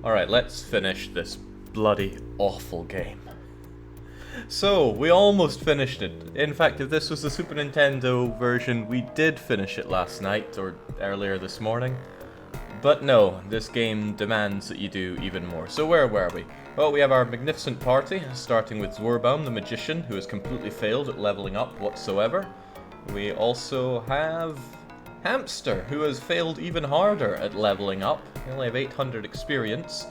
Alright, let's finish this bloody awful game. So, we almost finished it. In fact, if this was the Super Nintendo version, we did finish it last night, or earlier this morning. But no, this game demands that you do even more. So where were we? Well, we have our magnificent party, starting with Zwerbaum, the magician, who has completely failed at leveling up whatsoever. We also have Hamster, who has failed even harder at leveling up. We only have 800 experience.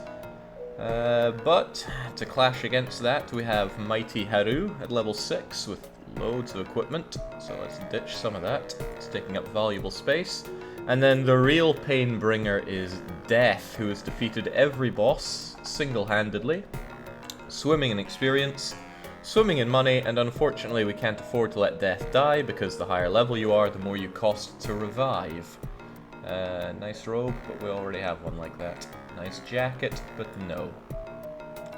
But to clash against that, we have Mighty Haru at level 6 with loads of equipment. So let's ditch some of that. It's taking up valuable space. And then the real pain bringer is Death, who has defeated every boss single-handedly. Swimming in experience, swimming in money, and unfortunately we can't afford to let Death die because the higher level you are, the more you cost to revive. Nice robe, but we already have one like that. Nice jacket, but no.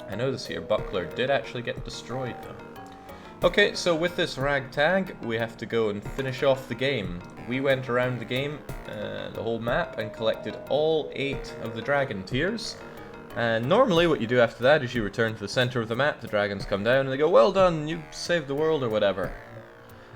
I know this here buckler did actually get destroyed though. Okay, so with this ragtag, we have to go and finish off the game. We went around the game, the whole map, and collected all 8 of the dragon tears. And normally what you do after that is you return to the center of the map, the dragons come down, and they go, "Well done, you saved the world," or whatever.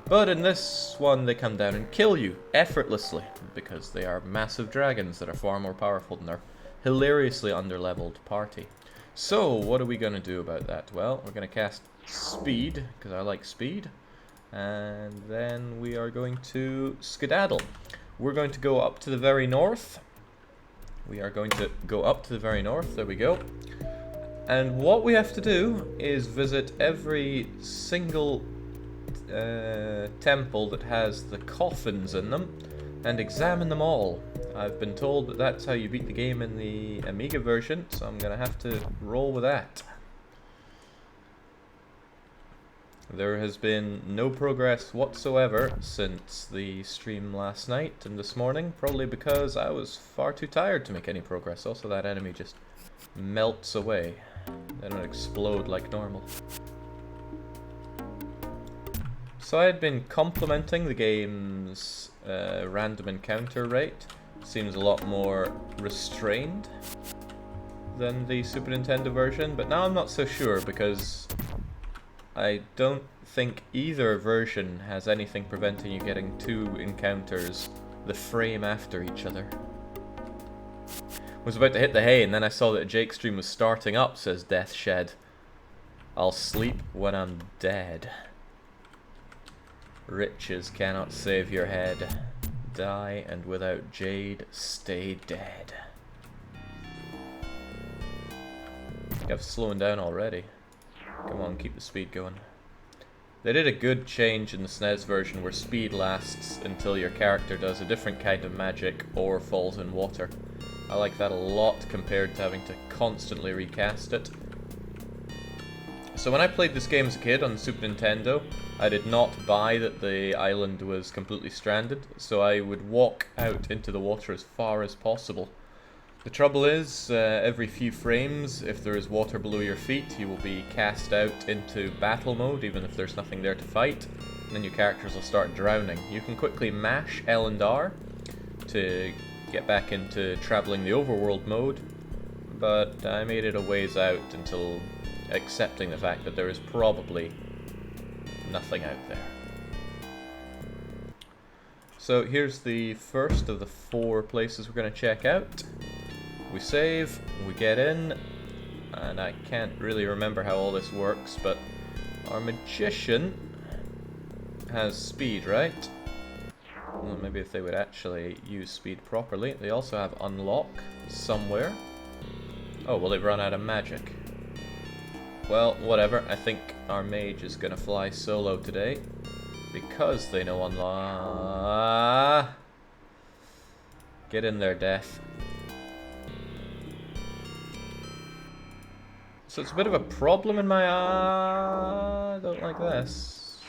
But in this one, they come down and kill you, effortlessly, because they are massive dragons that are far more powerful than their hilariously underleveled party. So, what are we going to do about that? Well, we're going to cast Speed, because I like speed. And then we are going to skedaddle. We're going to go up to the very north. We are going to go up to the very north, there we go. And what we have to do is visit every single temple that has the coffins in them and examine them all. I've been told that that's how you beat the game in the Amiga version, so I'm gonna have to roll with that. There has been no progress whatsoever since the stream last night and this morning, probably because I was far too tired to make any progress. Also, that enemy just melts away, then it explode like normal. So I had been complimenting the game's random encounter rate. Seems a lot more restrained than the Super Nintendo version, but now I'm not so sure because I don't think either version has anything preventing you getting 2 encounters the frame after each other. I was about to hit the hay and then I saw that Jake's stream was starting up, says Death Shed. I'll sleep when I'm dead. Riches cannot save your head. Die, and without jade, stay dead. I think I've slowed down already. Come on, keep the speed going. They did a good change in the SNES version where speed lasts until your character does a different kind of magic or falls in water. I like that a lot compared to having to constantly recast it. So when I played this game as a kid on the Super Nintendo, I did not buy that the island was completely stranded, so I would walk out into the water as far as possible. The trouble is, every few frames, if there is water below your feet, you will be cast out into battle mode, even if there's nothing there to fight, and then your characters will start drowning. You can quickly mash L and R to get back into traveling the overworld mode, but I made it a ways out until accepting the fact that there is probably nothing out there. So here's the first of the 4 places we're going to check out. We save, we get in, and I can't really remember how all this works, but our magician has speed, right? Well, maybe if they would actually use speed properly. They also have unlock somewhere. Oh, well, they've run out of magic. Well, whatever. I think our mage is gonna fly solo today because they know unlock. Get in there, Death. So it's a bit of a problem in my eye. I don't like this.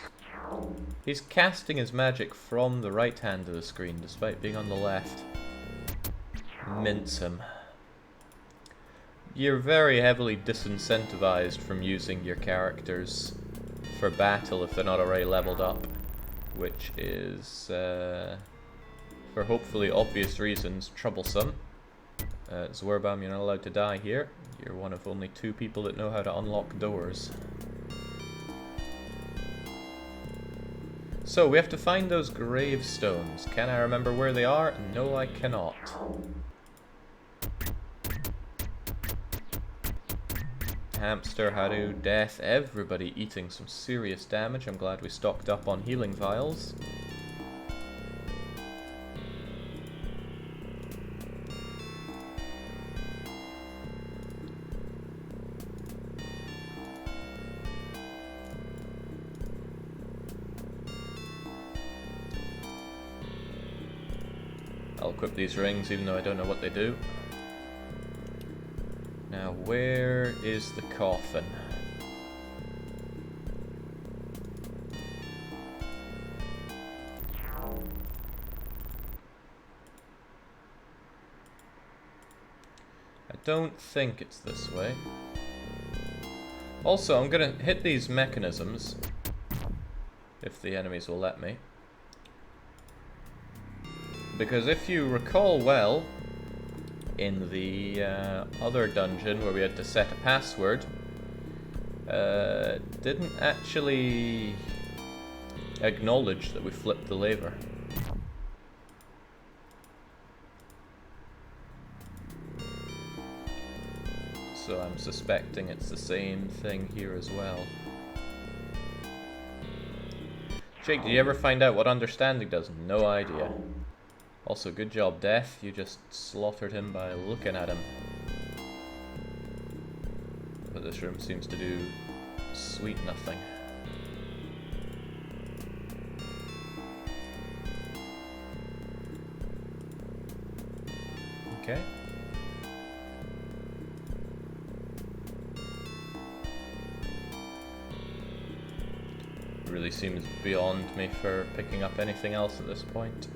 He's casting his magic from the right hand of the screen despite being on the left. Mince him. You're very heavily disincentivized from using your characters for battle if they're not already leveled up, which is, for hopefully obvious reasons, troublesome. Zwerbam, you're not allowed to die here. You're one of only 2 people that know how to unlock doors. So, we have to find those gravestones. Can I remember where they are? No, I cannot. Hamster, Haru, Death, everybody eating some serious damage. I'm glad we stocked up on healing vials. I'll equip these rings even though I don't know what they do. Now, where is the coffin? I don't think it's this way. Also, I'm gonna hit these mechanisms, if the enemies will let me. Because if you recall well, in the other dungeon where we had to set a password, didn't actually acknowledge that we flipped the lever. So I'm suspecting it's the same thing here as well. Jake, did you ever find out what understanding does? No idea. Also, good job, Death. You just slaughtered him by looking at him. But this room seems to do sweet nothing. Okay. It really seems beyond me for picking up anything else at this point.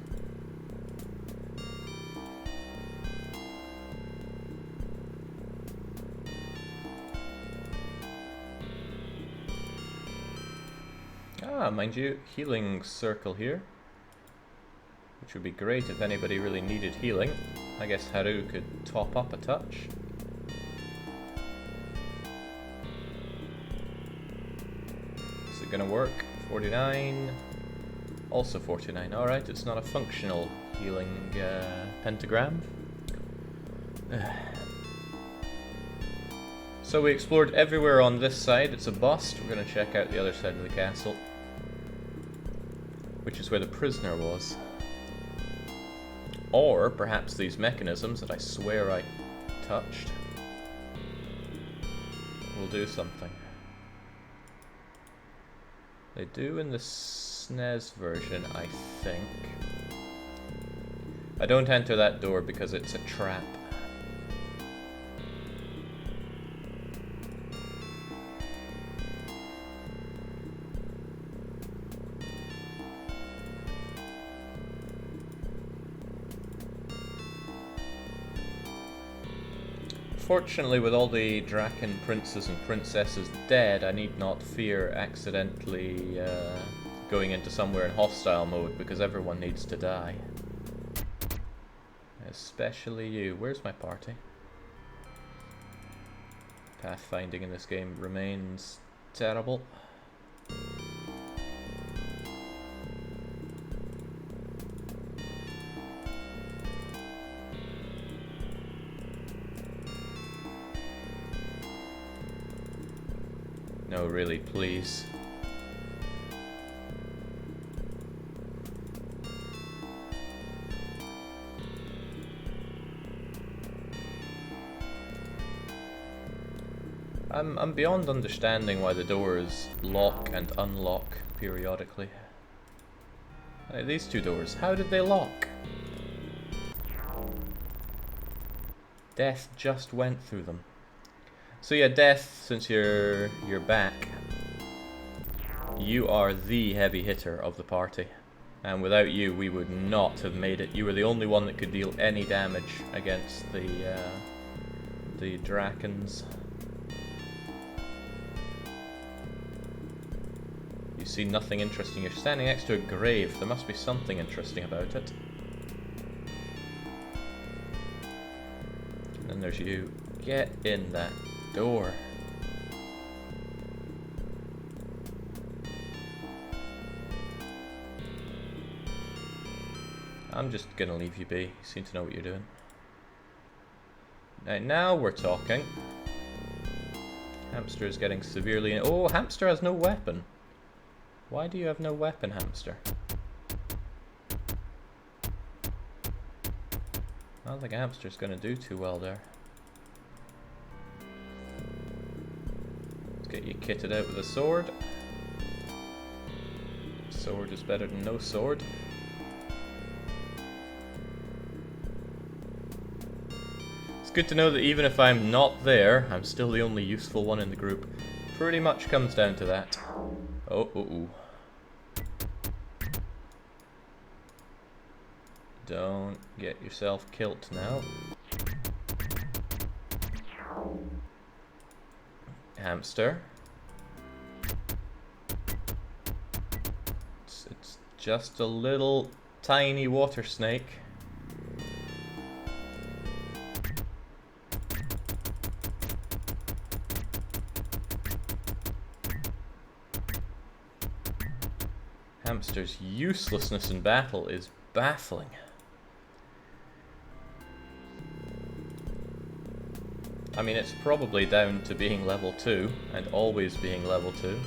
Ah, mind you, healing circle here. Which would be great if anybody really needed healing. I guess Haru could top up a touch. Is it gonna work? 49. Also 49. Alright, it's not a functional healing pentagram. So we explored everywhere on this side. It's a bust. We're gonna check out the other side of the castle, which is where the prisoner was. Or perhaps these mechanisms that I swear I touched will do something. They do in the SNES version, I think. I don't enter that door because it's a trap. Fortunately, with all the Drakkhen princes and princesses dead, I need not fear accidentally going into somewhere in hostile mode, because everyone needs to die. Especially you. Where's my party? Pathfinding in this game remains terrible. No, really, please. I'm beyond understanding why the doors lock and unlock periodically. Like these two doors, how did they lock? Death just went through them. So yeah, Death, since you're back, you are the heavy hitter of the party. And without you, we would not have made it. You were the only one that could deal any damage against the Drakkens. You see nothing interesting. You're standing next to a grave. There must be something interesting about it. And there's you. Get in that door. I'm just gonna leave you be. You seem to know what you're doing. Now we're talking. Hamster is getting severely... Oh, Hamster has no weapon. Why do you have no weapon, Hamster? I don't think a Hamster's gonna do too well there. Let's get you kitted out with a sword. Sword is better than no sword. Good to know that even if I'm not there, I'm still the only useful one in the group. Pretty much comes down to that. Oh. Don't get yourself killed now. Hamster. It's just a little tiny water snake. Hamster's uselessness in battle is baffling. I mean, it's probably down to being level 2, and always being level 2.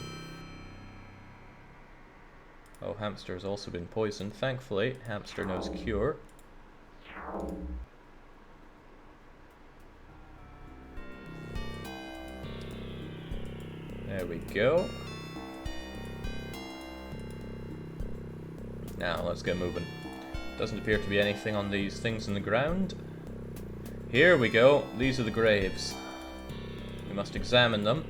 Oh, Hamster has also been poisoned. Thankfully, Hamster knows cure. There we go. Now, let's get moving. Doesn't appear to be anything on these things in the ground. Here we go. These are the graves. We must examine them.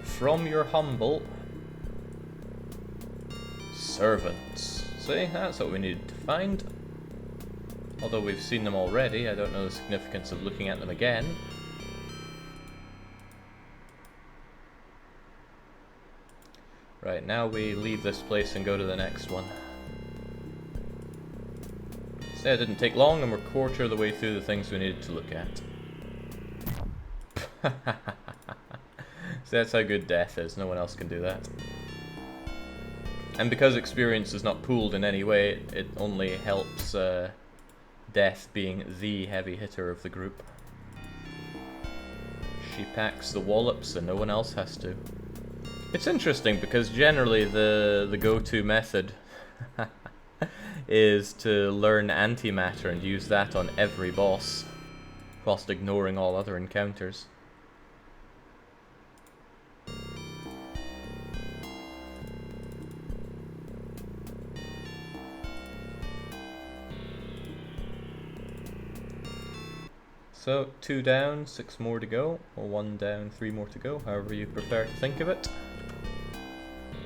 From your humble servants. See, that's what we needed to find. Although we've seen them already, I don't know the significance of looking at them again. Right, now we leave this place and go to the next one. See, it didn't take long, and we're a quarter of the way through the things we needed to look at. See, that's how good death is. No one else can do that. And because experience is not pooled in any way, it only helps death being the heavy hitter of the group. She packs the wallops and no one else has to. It's interesting because generally the go-to method is to learn antimatter and use that on every boss, whilst ignoring all other encounters. So, 2 down, 6 more to go, or 1 down, 3 more to go, however you prefer to think of it.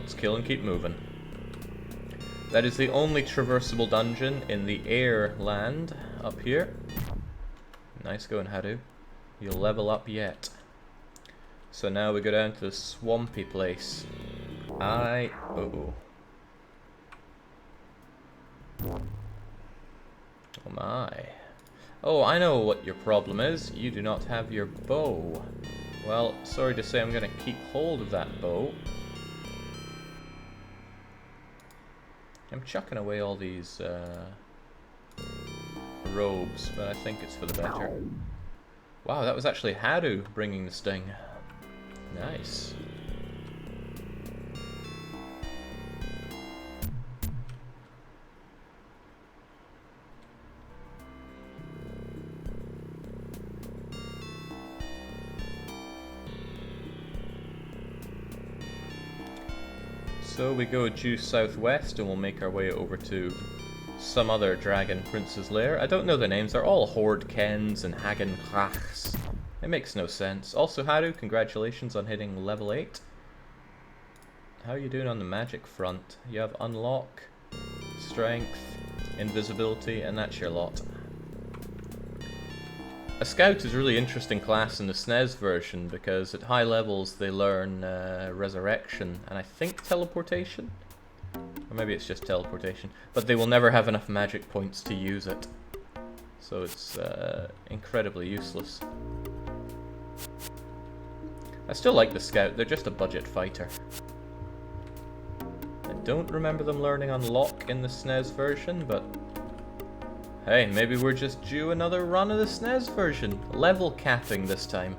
Let's kill and keep moving. That is the only traversable dungeon in the air land up here. Nice going, Haru. You'll level up yet. So now we go down to the swampy place. Oh my. Oh, I know what your problem is. You do not have your bow. Well, sorry to say, I'm going to keep hold of that bow. I'm chucking away all these robes, but I think it's for the better. Wow, that was actually Haru bringing the sting. Nice. So we go due southwest and we'll make our way over to some other dragon prince's lair. I don't know the names, they're all Horde Kens and Hagen Krachs. It makes no sense. Also, Haru, congratulations on hitting level 8. How are you doing on the magic front? You have unlock, strength, invisibility, and that's your lot. A scout is a really interesting class in the SNES version because at high levels they learn resurrection and I think teleportation? Or maybe it's just teleportation. But they will never have enough magic points to use it. so it's incredibly useless. I still like the Scout, they're just a budget fighter. I don't remember them learning Unlock in the SNES version, but hey, maybe we're just due another run of the SNES version. Level capping this time.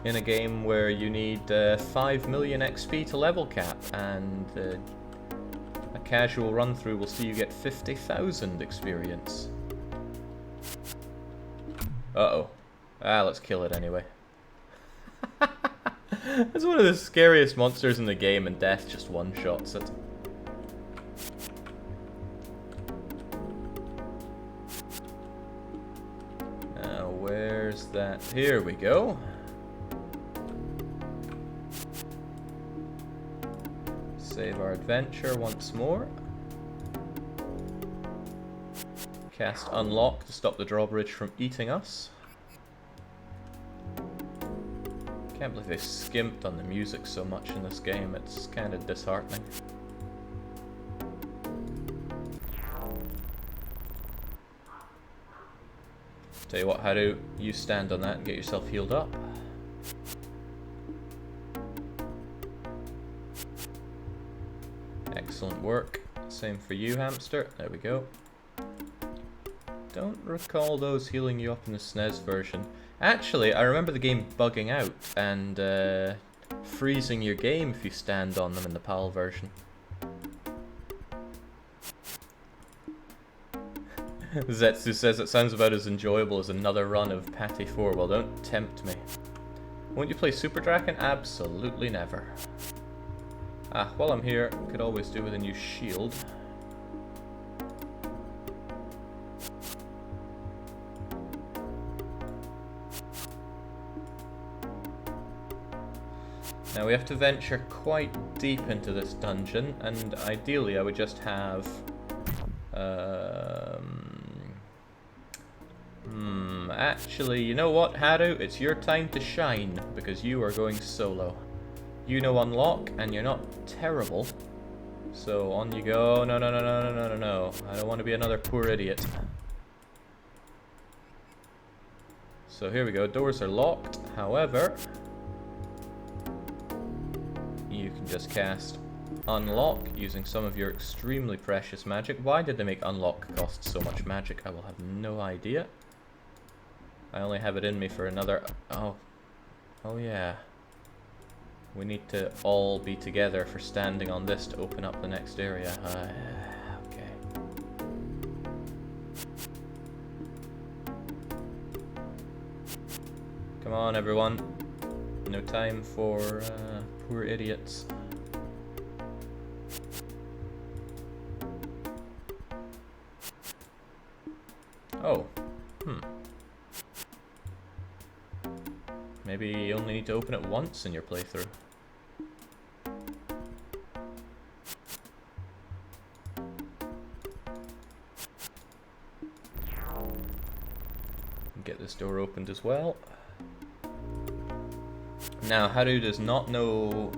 In a game where you need 5 million XP to level cap, and a casual run through will see you get 50,000 experience. Uh-oh. Ah, let's kill it anyway. It's one of the scariest monsters in the game, and death just one-shots it. Now, where's that? Here we go. Save our adventure once more. Cast Unlock to stop the drawbridge from eating us. Can't believe they skimped on the music so much in this game, it's kind of disheartening. Tell you what, Haru, you stand on that and get yourself healed up. Excellent work. Same for you, Hamster. There we go. Don't recall those healing you up in the SNES version. Actually, I remember the game bugging out and freezing your game if you stand on them in the PAL version. Zetsu says it sounds about as enjoyable as another run of Patty 4. Well, don't tempt me. Won't you play Super Drakkhen? Absolutely never. Ah, while I'm here, could always do with a new shield. Now we have to venture quite deep into this dungeon, and ideally I would just have... actually, you know what, Haru? It's your time to shine, because you are going solo. You know Unlock, and you're not terrible. So on you go. No, no, no, no, no, no, no, no. I don't want to be another poor idiot. So here we go. Doors are locked. However, you can just cast Unlock using some of your extremely precious magic. Why did they make Unlock cost so much magic? I will have no idea. I only have it in me for another... Oh yeah. We need to all be together for standing on this to open up the next area. Okay. Come on, everyone. No time for poor idiots. Oh. Maybe you only need to open it once in your playthrough. Get this door opened as well. Now, Haru does not know...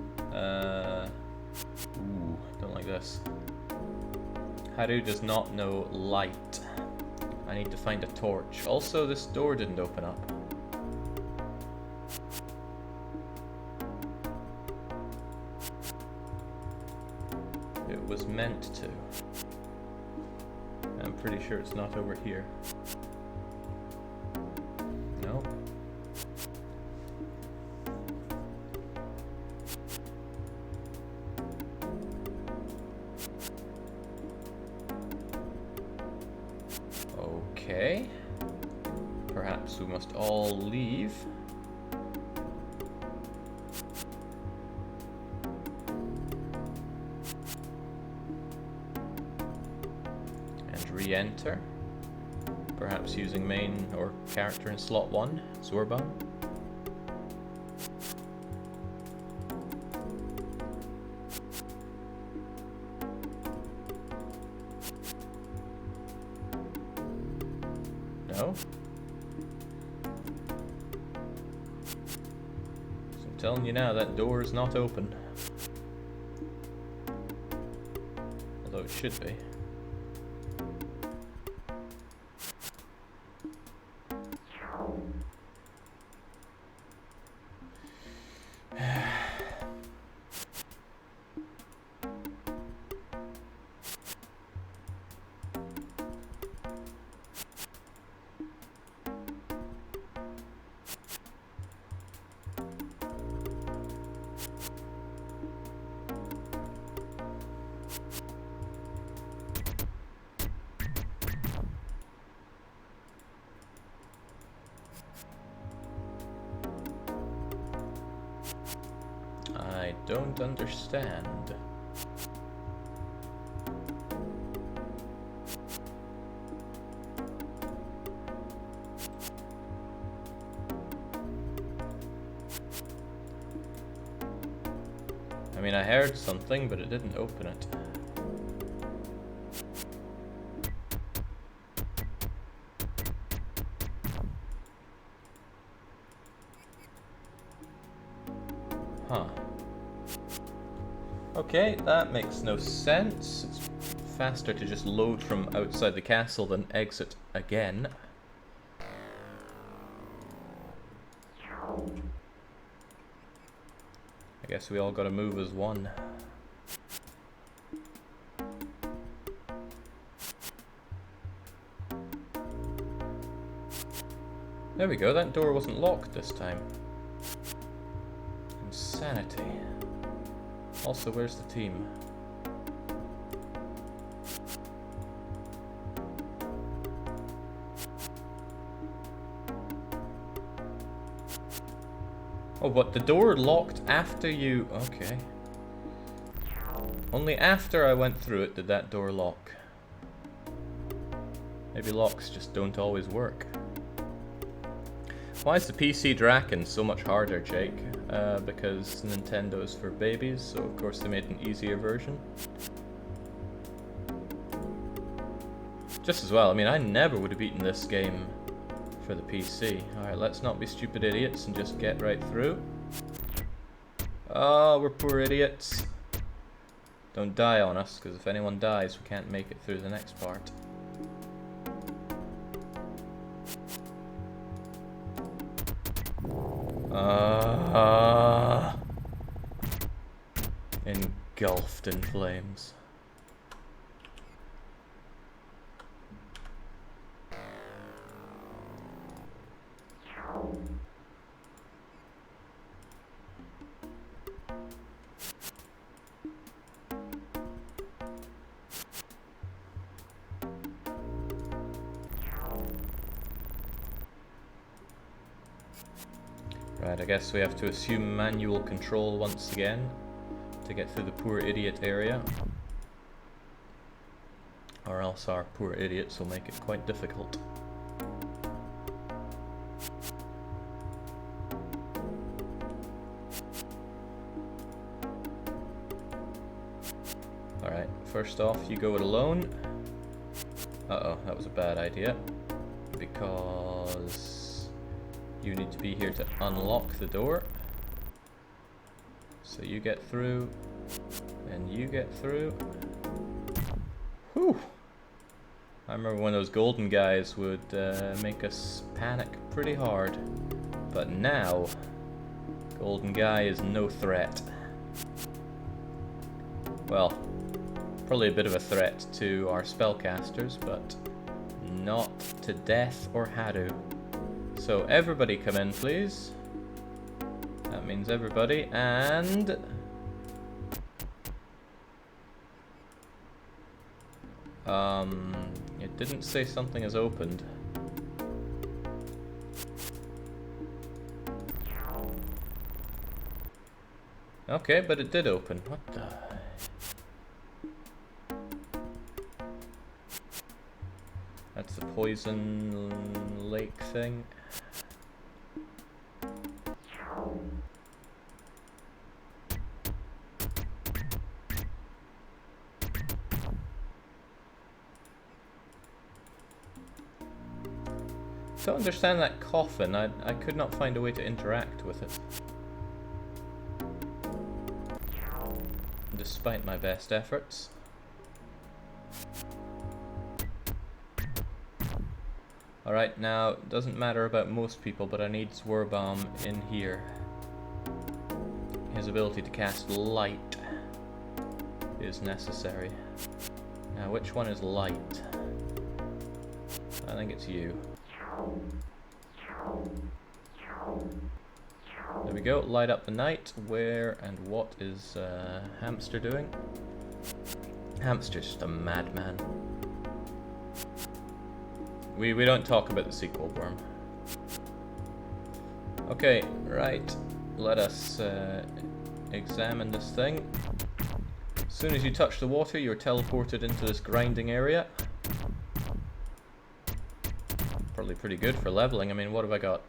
Ooh, don't like this. Haru does not know light. I need to find a torch. Also, this door didn't open up. It was meant to. I'm pretty sure it's not over here. No. Okay. Perhaps we must all leave. And re-enter. Perhaps using main or character in slot 1, Zorban. No? So I'm telling you now, that door is not open. Although it should be. I don't understand. I mean, I heard something, but it didn't open it. Huh. Okay, that makes no sense. It's faster to just load from outside the castle than exit again. I guess we all gotta move as one. There we go, that door wasn't locked this time. Insanity. Also, where's the team? Oh, but the door locked after you... Okay. Only after I went through it did that door lock. Maybe locks just don't always work. Why is the PC Drakkhen so much harder, Jake? Because Nintendo is for babies, so of course they made an easier version. Just as well, I mean, I never would have beaten this game for the PC. Alright, let's not be stupid idiots and just get right through. Oh, we're poor idiots. Don't die on us, because if anyone dies, we can't make it through the next part. Engulfed in flames. Right, I guess we have to assume manual control once again to get through the poor idiot area. Or else our poor idiots will make it quite difficult. Alright, first off, you go it alone. Uh-oh, that was a bad idea. Because you need to be here to unlock the door. So you get through, and you get through. Whew! I remember when those golden guys would make us panic pretty hard. But now, golden guy is no threat. Well, probably a bit of a threat to our spellcasters, but not to Death or Haru. So everybody come in, please. That means everybody, and... it didn't say something has opened. Okay, but it did open. What the... That's the poison lake thing. I don't understand that coffin. I could not find a way to interact with it. Despite my best efforts. Alright, now, it doesn't matter about most people, but I need Zwerbaum in here. His ability to cast light is necessary. Now, which one is light? I think it's you. There we go, light up the night. Where and what is Hamster doing? Hamster's just a madman. We don't talk about the sequel, Worm. Okay, right. Let us examine this thing. As soon as you touch the water, you're teleported into this grinding area. Probably pretty good for leveling. I mean, what have I got?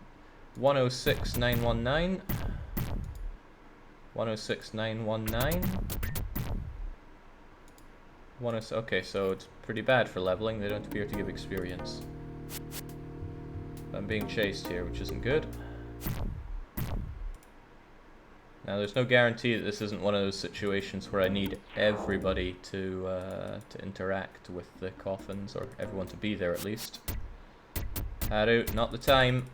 106,919. 106,919. Okay, so it's pretty bad for leveling. They don't appear to give experience. I'm being chased here, which isn't good. Now, there's no guarantee that this isn't one of those situations where I need everybody to interact with the coffins, or everyone to be there at least. Haru, not the time.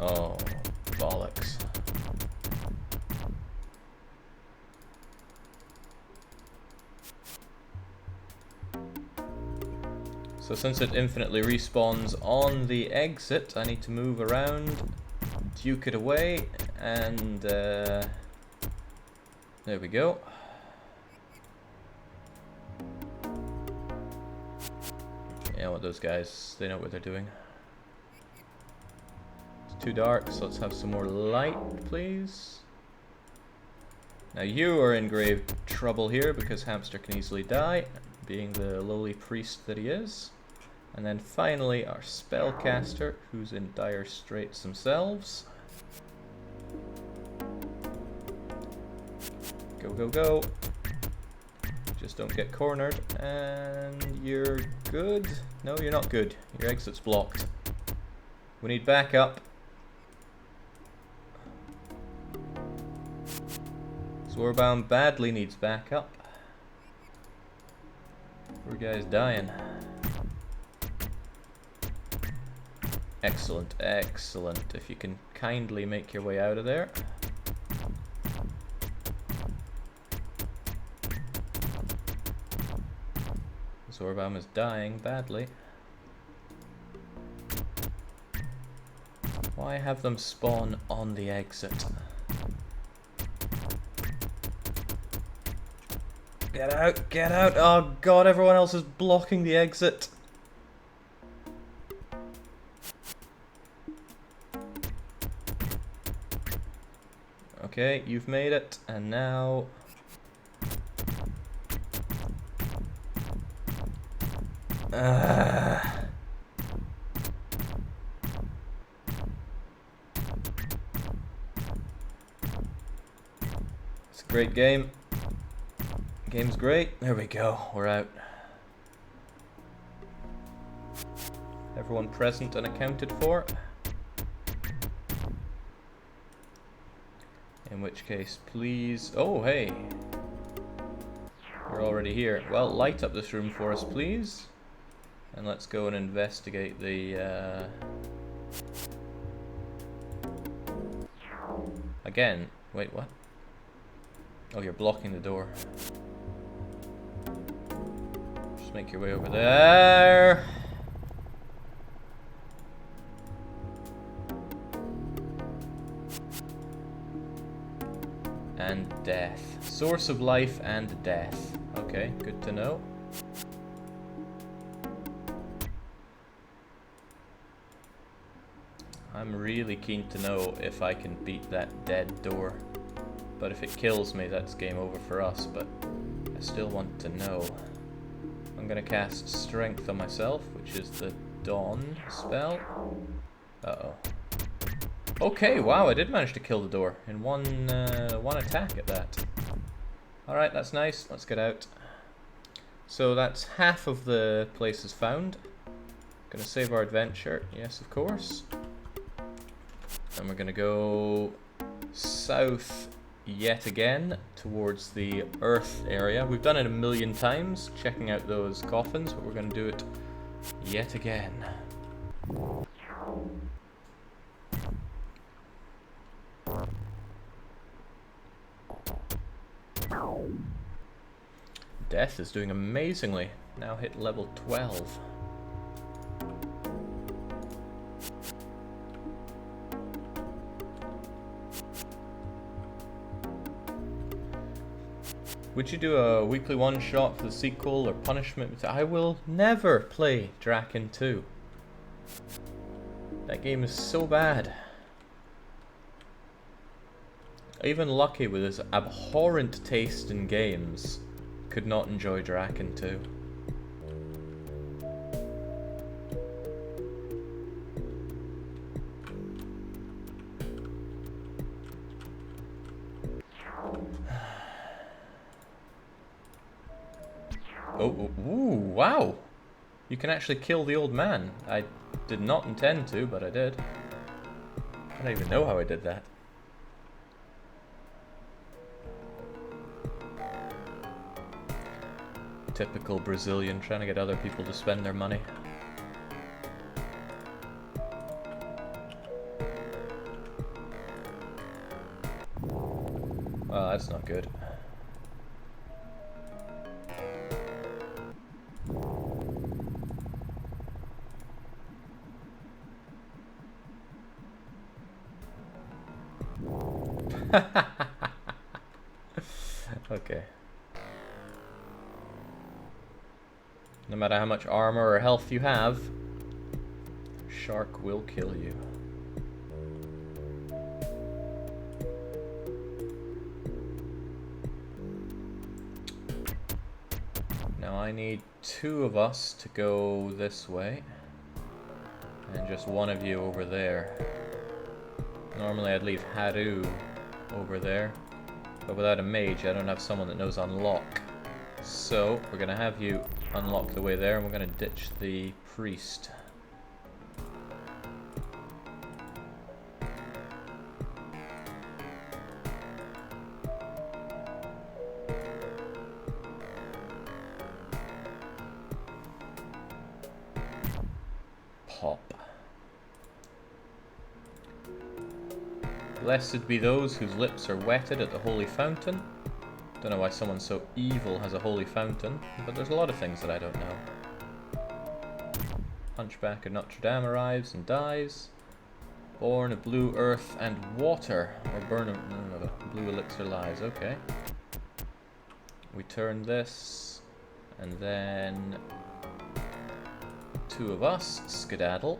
Oh, bollocks. So since it infinitely respawns on the exit, I need to move around, duke it away, and there we go. Yeah, what those guys, they know what they're doing. It's too dark, so let's have some more light, please. Now you are in grave trouble here because Hamster can easily die, being the lowly priest that he is. And then finally our spellcaster, who's in dire straits themselves. Go, go, go. Just don't get cornered. And you're good. No, you're not good. Your exit's blocked. We need backup. Zorbound badly needs backup. Poor guy's dying. Excellent, excellent. If you can kindly make your way out of there. Zorbaum is dying badly. Why have them spawn on the exit? Get out, get out! Oh god, everyone else is blocking the exit. Okay, you've made it, and now... It's a great game. Game's great. There we go, we're out. Everyone present and accounted for. In which case, please... Oh, hey! We're already here. Well, light up this room for us, please. And let's go and investigate the... Again. Wait, what? Oh, you're blocking the door. Just make your way over there. And death. Source of life and death. Okay, good to know. I'm really keen to know if I can beat that dead door. But if it kills me, that's game over for us, but I still want to know. I'm gonna cast Strength on myself, which is the Dawn spell. Uh-oh. Okay, wow, I did manage to kill the door in one attack at that. Alright, that's nice. Let's get out. So that's half of the places found. Gonna save our adventure. Yes, of course. And we're gonna go south yet again towards the Earth area. We've done it a million times, checking out those coffins, but we're gonna do it yet again. Death is doing amazingly. Now hit level 12. Would you do a weekly one-shot for the sequel or punishment? I will never play Drakkhen 2. That game is so bad. Even Lucky, with his abhorrent taste in games, could not enjoy Drakkhen 2. Oh, ooh, wow! You can actually kill the old man. I did not intend to, but I did. I don't even know how I did that. Typical Brazilian, trying to get other people to spend their money. Well, that's not good. Okay. No matter how much armor or health you have, shark will kill you. Now I need 2 of us to go this way, and just 1 of you over there. Normally I'd leave Haru over there, but without a mage I don't have someone that knows unlock. So we're gonna have you unlock the way there, and we're gonna ditch the priest. Pop. Blessed be those whose lips are wetted at the holy fountain. Don't know why someone so evil has a holy fountain, but there's a lot of things that I don't know. Hunchback of Notre Dame arrives and dies. Born of blue earth and water, or burn of blue elixir lies. Okay. We turn this, and then 2 of us skedaddle.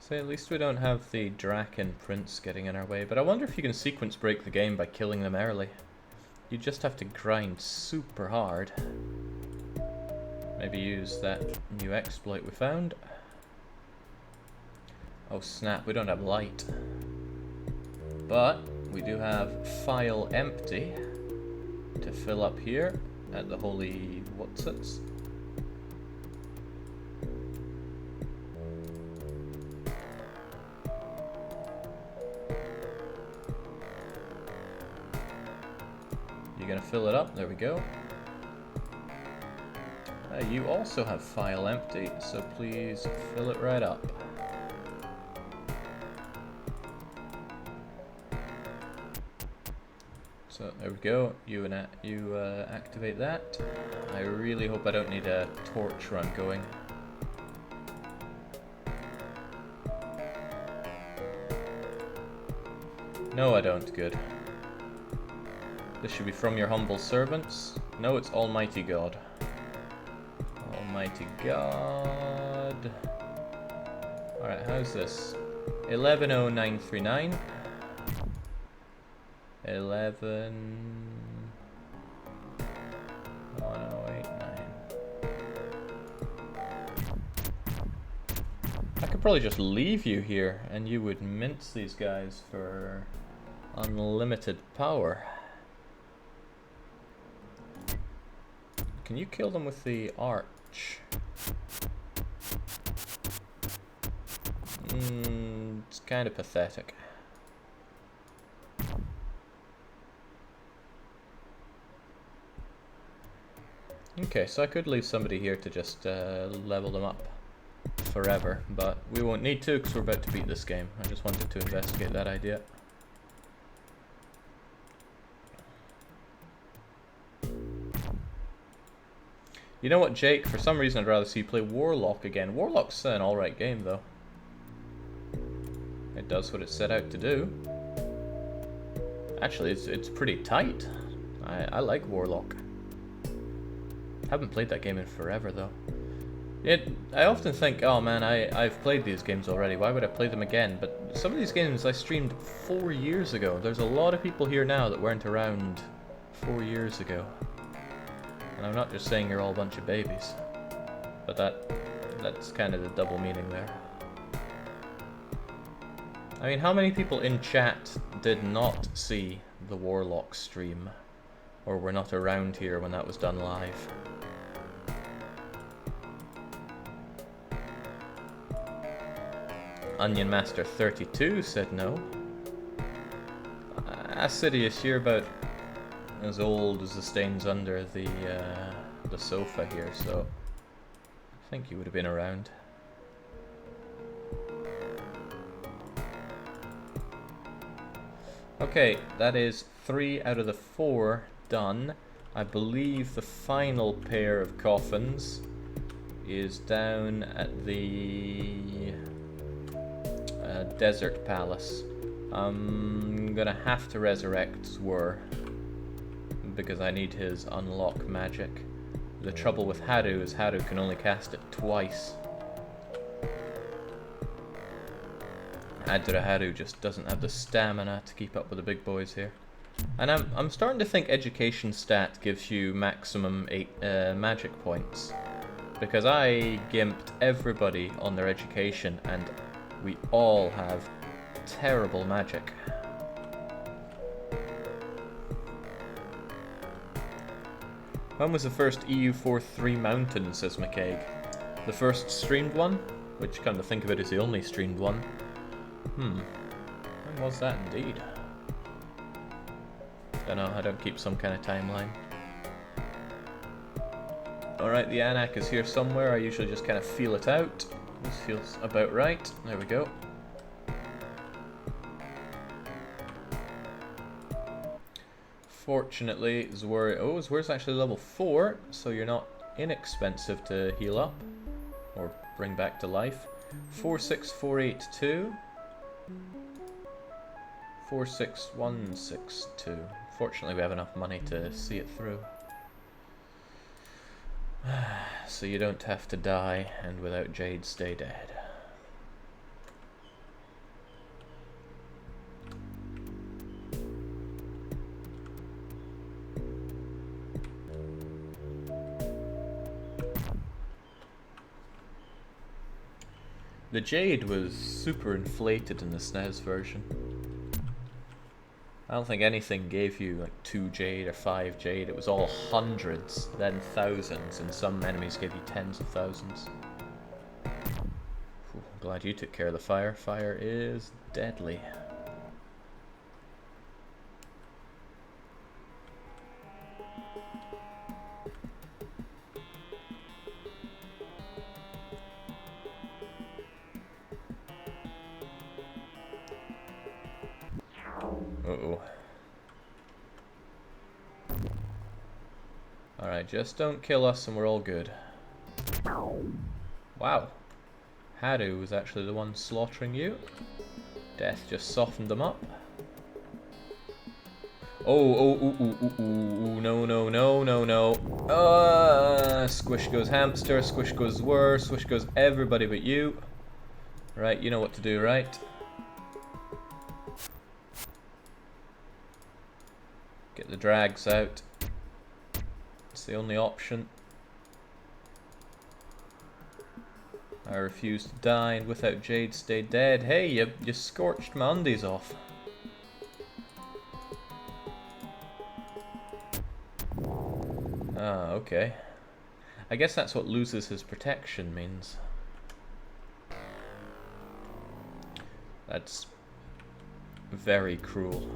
So at least we don't have the Drakkhen Prince getting in our way, but I wonder if you can sequence break the game by killing them early. You just have to grind super hard. Maybe use that new exploit we found. Oh snap, we don't have light. But we do have file empty to fill up here at the holy what's-its. You're gonna fill it up, there we go. You also have file empty, so please fill it right up. So there we go, you activate that. I really hope I don't need a torch run going. No, I don't, good. This should be from your humble servants. No, it's Almighty God. Almighty God. Alright, how's this? 110939. 111089. I could probably just leave you here and you would mince these guys for unlimited power. Can you kill them with the arch? It's kind of pathetic. Okay, so I could leave somebody here to just level them up forever, but we won't need to because we're about to beat this game. I just wanted to investigate that idea. You know what, Jake? For some reason I'd rather see you play Warlock again. Warlock's an alright game, though. It does what it set out to do. Actually, it's pretty tight. I like Warlock. Haven't played that game in forever, though. I often think, oh man, I've played these games already, why would I play them again? But some of these games I streamed 4 years ago. There's a lot of people here now that weren't around 4 years ago. And I'm not just saying you're all a bunch of babies. But that's kind of the double meaning there. I mean, how many people in chat did not see the Warlock stream? Or were not around here when that was done live? Onion Master 32 said no. Assidious, you're about as old as the stains under the sofa here, so I think you would have been around. Okay, that is 3 out of the 4 done. I believe the final pair of coffins is down at the Desert Palace. I'm gonna have to resurrect Zwar because I need his unlock magic. The trouble with Haru is Haru can only cast it twice. Haru just doesn't have the stamina to keep up with the big boys here. And I'm starting to think education stat gives you maximum 8 magic points. Because I gimped everybody on their education and we all have terrible magic. When was the first EU43 Mountain, says McCaig? The first streamed one? Which, come to think of it, is the only streamed one. When was that indeed? Don't know, I don't keep some kind of timeline. Alright, the Anak is here somewhere. I usually just kind of feel it out. This feels about right. There we go. Fortunately, Zwar's actually level 4, so you're not inexpensive to heal up or bring back to life. 46482. 46162. Fortunately, we have enough money to see it through. So you don't have to die, and without Jade, stay dead. The Jade was super inflated in the SNES version. I don't think anything gave you like 2 Jade or 5 Jade. It was all hundreds, then thousands, and some enemies gave you tens of thousands. Whew, I'm glad you took care of the fire. Fire is deadly. Uh-oh. Alright, just don't kill us and we're all good. Wow. Haru was actually the one slaughtering you. Death just softened them up. No. Squish goes hamster, squish goes Zwar, squish goes everybody but you. Right, you know what to do, right? Get the drags out. It's the only option. I refuse to die, and without Jade, stay dead. Hey, you scorched my undies off. Ah, okay. I guess that's what loses his protection means. That's very cruel.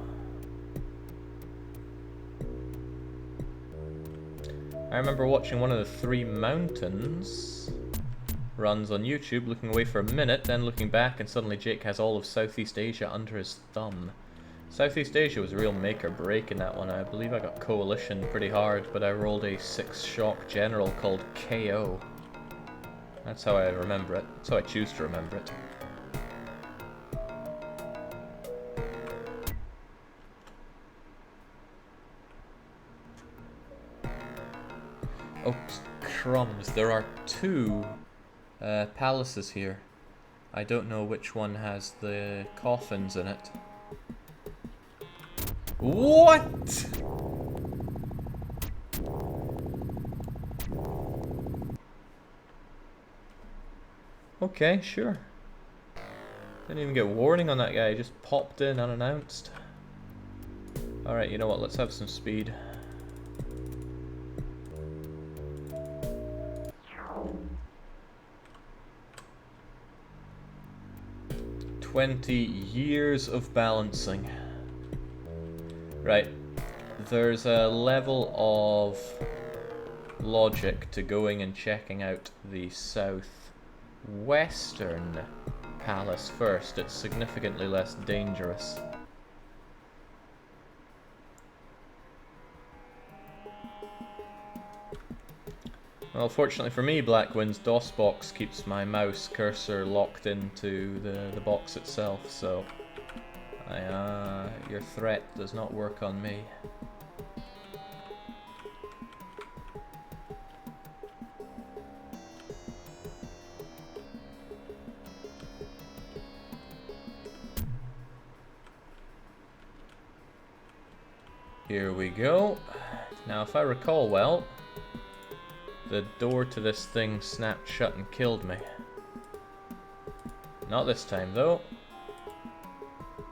I remember watching one of the 3 mountains runs on YouTube, looking away for a minute, then looking back, and suddenly Jake has all of Southeast Asia under his thumb. Southeast Asia was a real make or break in that one. I believe I got Coalition pretty hard, but I rolled a 6-shock general called KO. That's how I remember it. That's how I choose to remember it. Oh, crumbs. There are 2 palaces here. I don't know which one has the coffins in it. What? Okay, sure. Didn't even get warning on that guy, he just popped in unannounced. Alright, you know what, let's have some speed. $20 of balancing. Right, there's a level of logic to going and checking out the southwestern palace first. It's significantly less dangerous. Well, fortunately for me, Blackwind's DOSBox keeps my mouse cursor locked into the box itself, so your threat does not work on me. Here we go. Now, if I recall well, the door to this thing snapped shut and killed me. Not this time, though.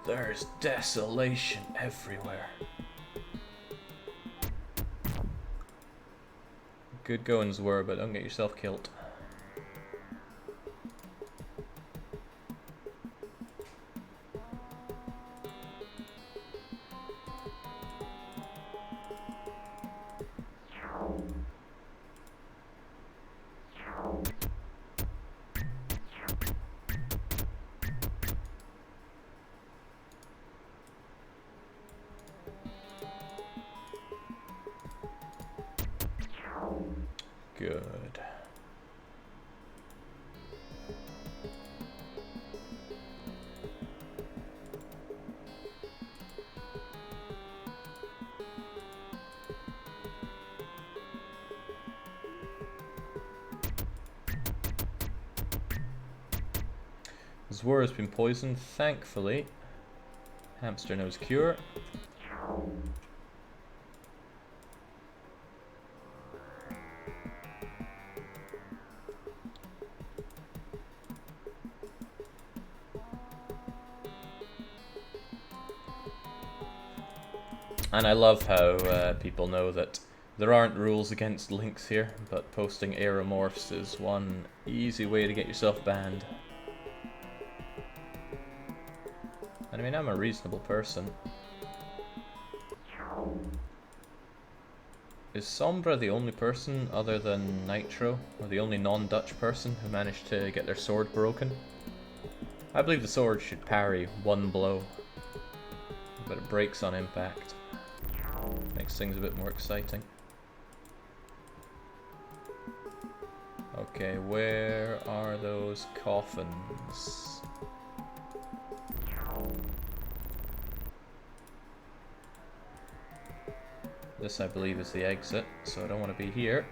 There's desolation everywhere. Good goings were, but don't get yourself killed. Good. Zwar has been poisoned, thankfully. Hamster knows cure. And I love how people know that there aren't rules against links here, but posting aeromorphs is one easy way to get yourself banned. And I mean, I'm a reasonable person. Is Sombra the only person other than Nitro, or the only non-Dutch person who managed to get their sword broken? I believe the sword should parry one blow, but it breaks on impact. Makes things a bit more exciting. Okay, where are those coffins? This, I believe, is the exit, so I don't want to be here.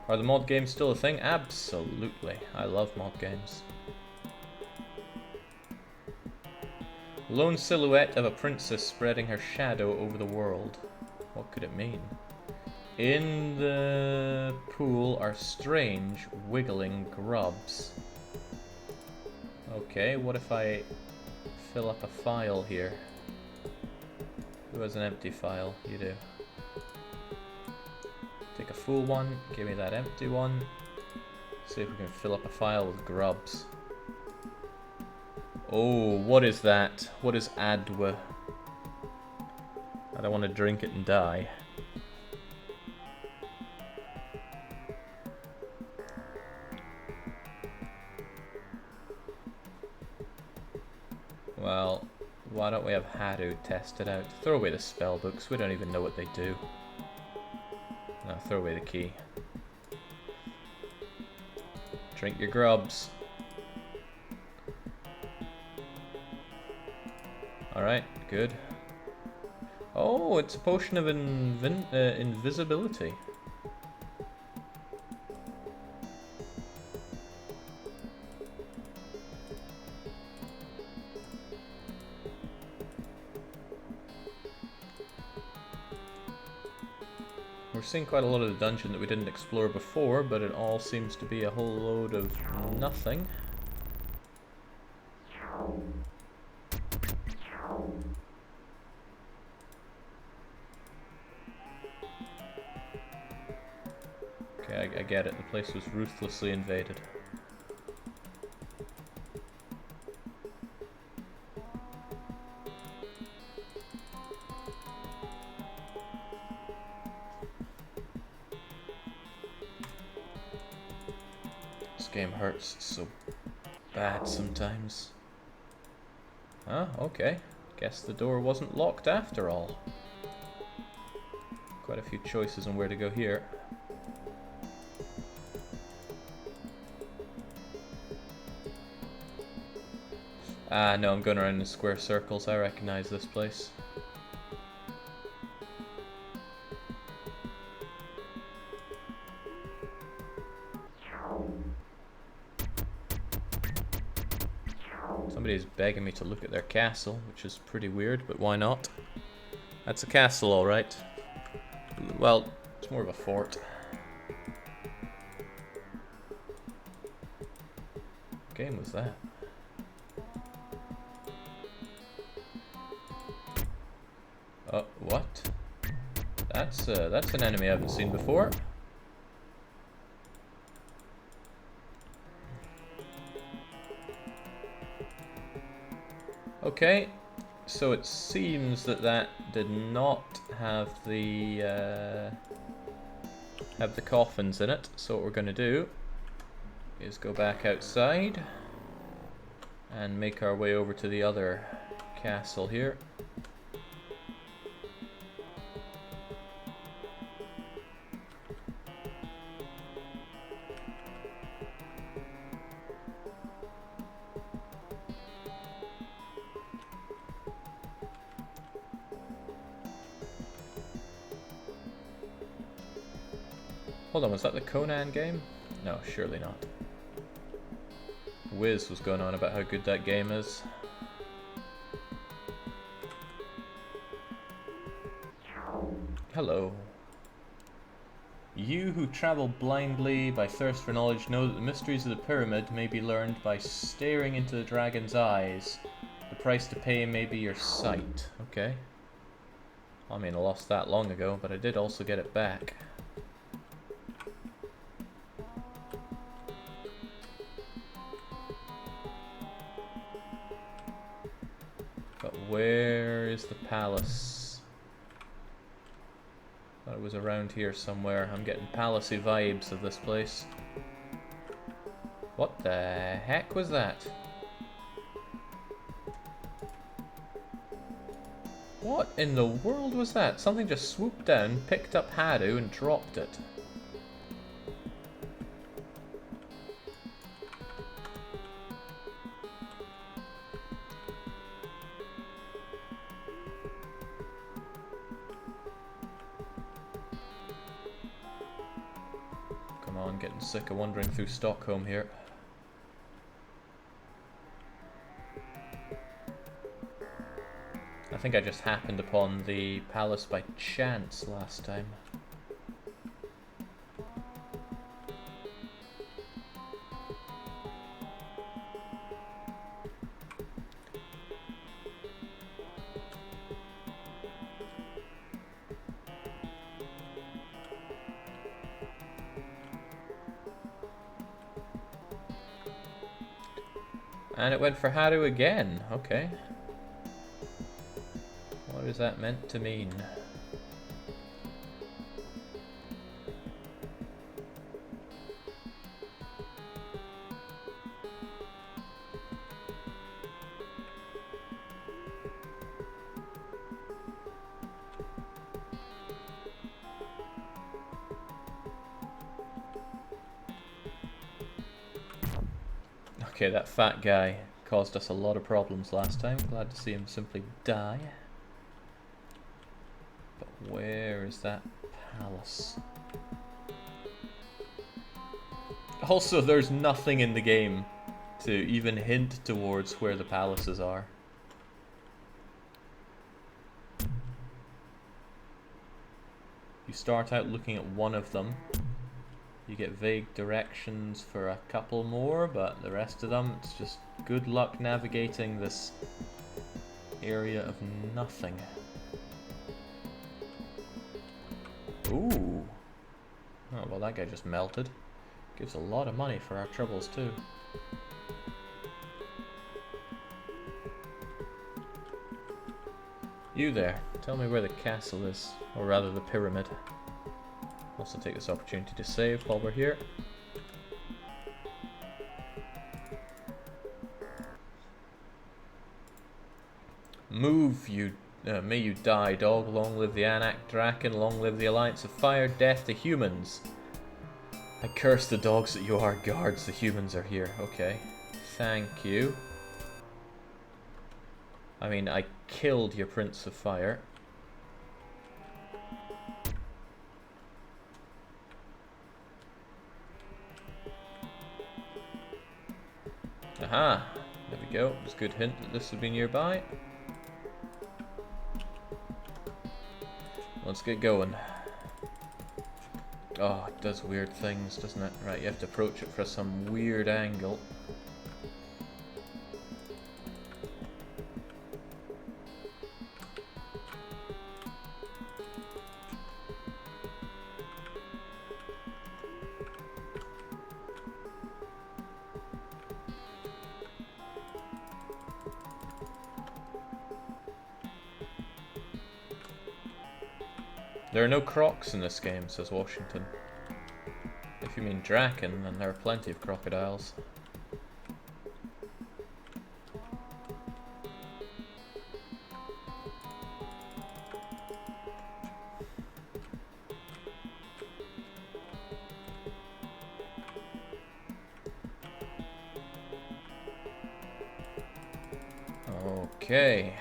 Are the mod games still a thing? Absolutely. I love mod games. Lone silhouette of a princess spreading her shadow over the world. What could it mean? In the pool are strange, wiggling grubs. Okay, what if I fill up a file here? Who has an empty file? You do. Take a full one, give me that empty one. See if we can fill up a file with grubs. Oh, what is that? What is Adwa? I don't want to drink it and die. Well, why don't we have Haru test it out? Throw away the spell books, we don't even know what they do. No, throw away the key. Drink your grubs. Alright, good. Oh, it's a potion of invisibility. We're seeing quite a lot of the dungeon that we didn't explore before, but it all seems to be a whole load of nothing. Okay, I get it. The place was ruthlessly invaded. This game hurts so bad sometimes. Ah, okay. Guess the door wasn't locked after all. Quite a few choices on where to go here. Ah, no, I'm going around in square circles. I recognize this place. Somebody's begging me to look at their castle, which is pretty weird, but why not? That's a castle, alright. Well, it's more of a fort. What game was that? What? That's an enemy I haven't seen before. Okay, so it seems that that did not have the coffins in it. So what we're going to do is go back outside and make our way over to the other castle here. Hold on, was that the Conan game? No, surely not. Wiz was going on about how good that game is. Hello. You who travel blindly by thirst for knowledge know that the mysteries of the pyramid may be learned by staring into the dragon's eyes. The price to pay may be your sight. Okay. I mean, I lost that long ago, but I did also get it back. But where is the palace? Thought it was around here somewhere. I'm getting palacey vibes of this place. What the heck was that? What in the world was that? Something just swooped down, picked up Haru and dropped it. Getting sick of wandering through Stockholm here. I think I just happened upon the palace by chance last time. And it went for Haru again. Okay. What is that meant to mean? Okay, that fat guy caused us a lot of problems last time. Glad to see him simply die. But where is that palace? Also, there's nothing in the game to even hint towards where the palaces are. You start out looking at one of them. You get vague directions for a couple more, but the rest of them, it's just good luck navigating this area of nothing. Ooh. Oh, well, that guy just melted. Gives a lot of money for our troubles, too. You there, tell me where the castle is, or rather the pyramid. Also take this opportunity to save while we're here. Move, you, may you die, dog. Long live the Anak Drakkhen, long live the Alliance of Fire, death to humans. I curse the dogs that you are guards, the humans are here. Okay, thank you. I mean, I killed your Prince of Fire. Aha! There we go. It's a good hint that this would be nearby. Let's get going. Oh, it does weird things, doesn't it? Right, you have to approach it from some weird angle. There are no crocs in this game, says Washington. If you mean Drakkhen, then there are plenty of crocodiles. Okay.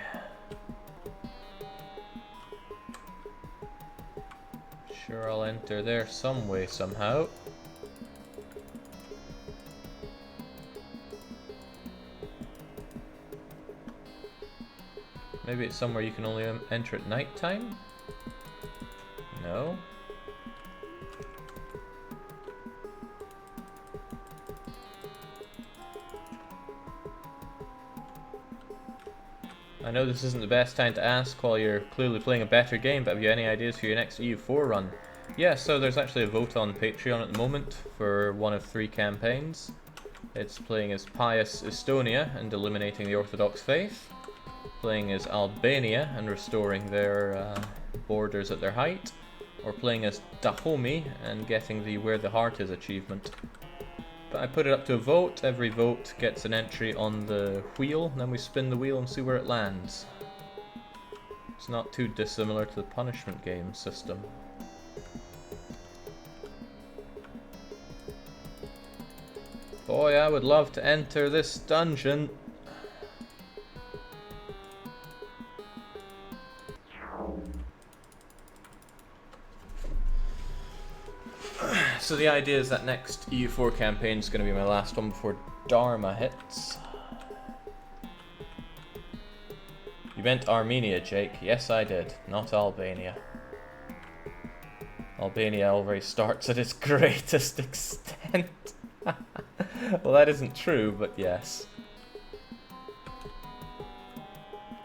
Sure, I'll enter there some way, somehow. Maybe it's somewhere you can only enter at night time? No? I know this isn't the best time to ask while you're clearly playing a better game, but have you any ideas for your next EU4 run? Yeah, so there's actually a vote on Patreon at the moment for one of 3 campaigns. It's playing as Pious Estonia and eliminating the Orthodox faith, playing as Albania and restoring their borders at their height, or playing as Dahomey and getting the Where the Heart Is achievement. But I put it up to a vote. Every vote gets an entry on the wheel, and then we spin the wheel and see where it lands. It's not too dissimilar to the punishment game system. Boy, I would love to enter this dungeon. So the idea is that next EU4 campaign is going to be my last one before Dharma hits. You meant Armenia, Jake. Yes, I did. Not Albania. Albania already starts at its greatest extent. Well, that isn't true, but yes.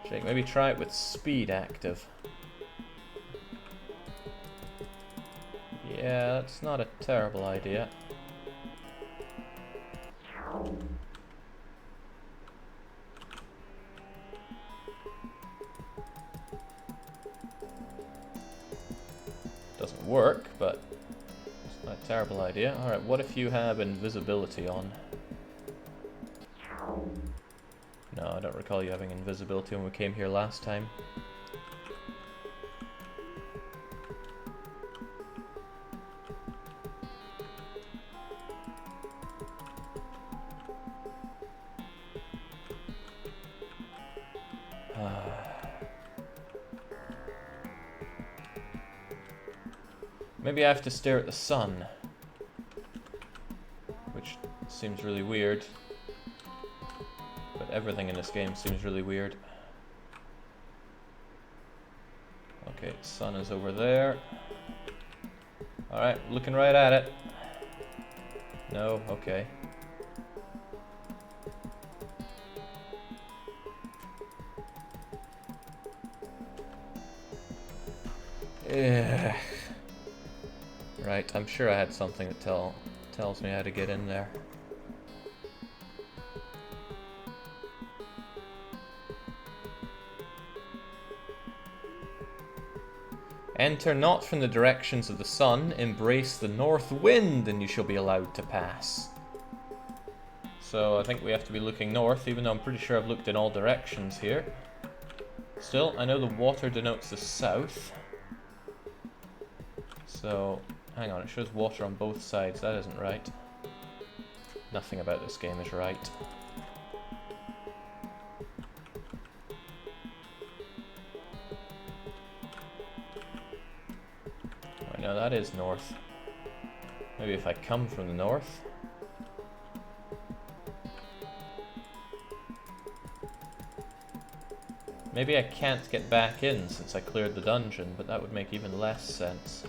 Jake, maybe try it with speed active. Yeah, that's not a terrible idea. Doesn't work, but it's not a terrible idea. Alright, what if you have invisibility on? No, I don't recall you having invisibility when we came here last time. Maybe I have to stare at the sun, which seems really weird. But everything in this game seems really weird. Okay, sun is over there. Alright, looking right at it. No, okay. Yeah. Right, I'm sure I had something that tells me how to get in there. Enter not from the directions of the sun, embrace the north wind, and you shall be allowed to pass. So I think we have to be looking north, even though I'm pretty sure I've looked in all directions here. Still, I know the water denotes the south. So, hang on, it shows water on both sides, that isn't right. Nothing about this game is right. No, that is north. Maybe if I come from the north. Maybe I can't get back in since I cleared the dungeon, but that would make even less sense.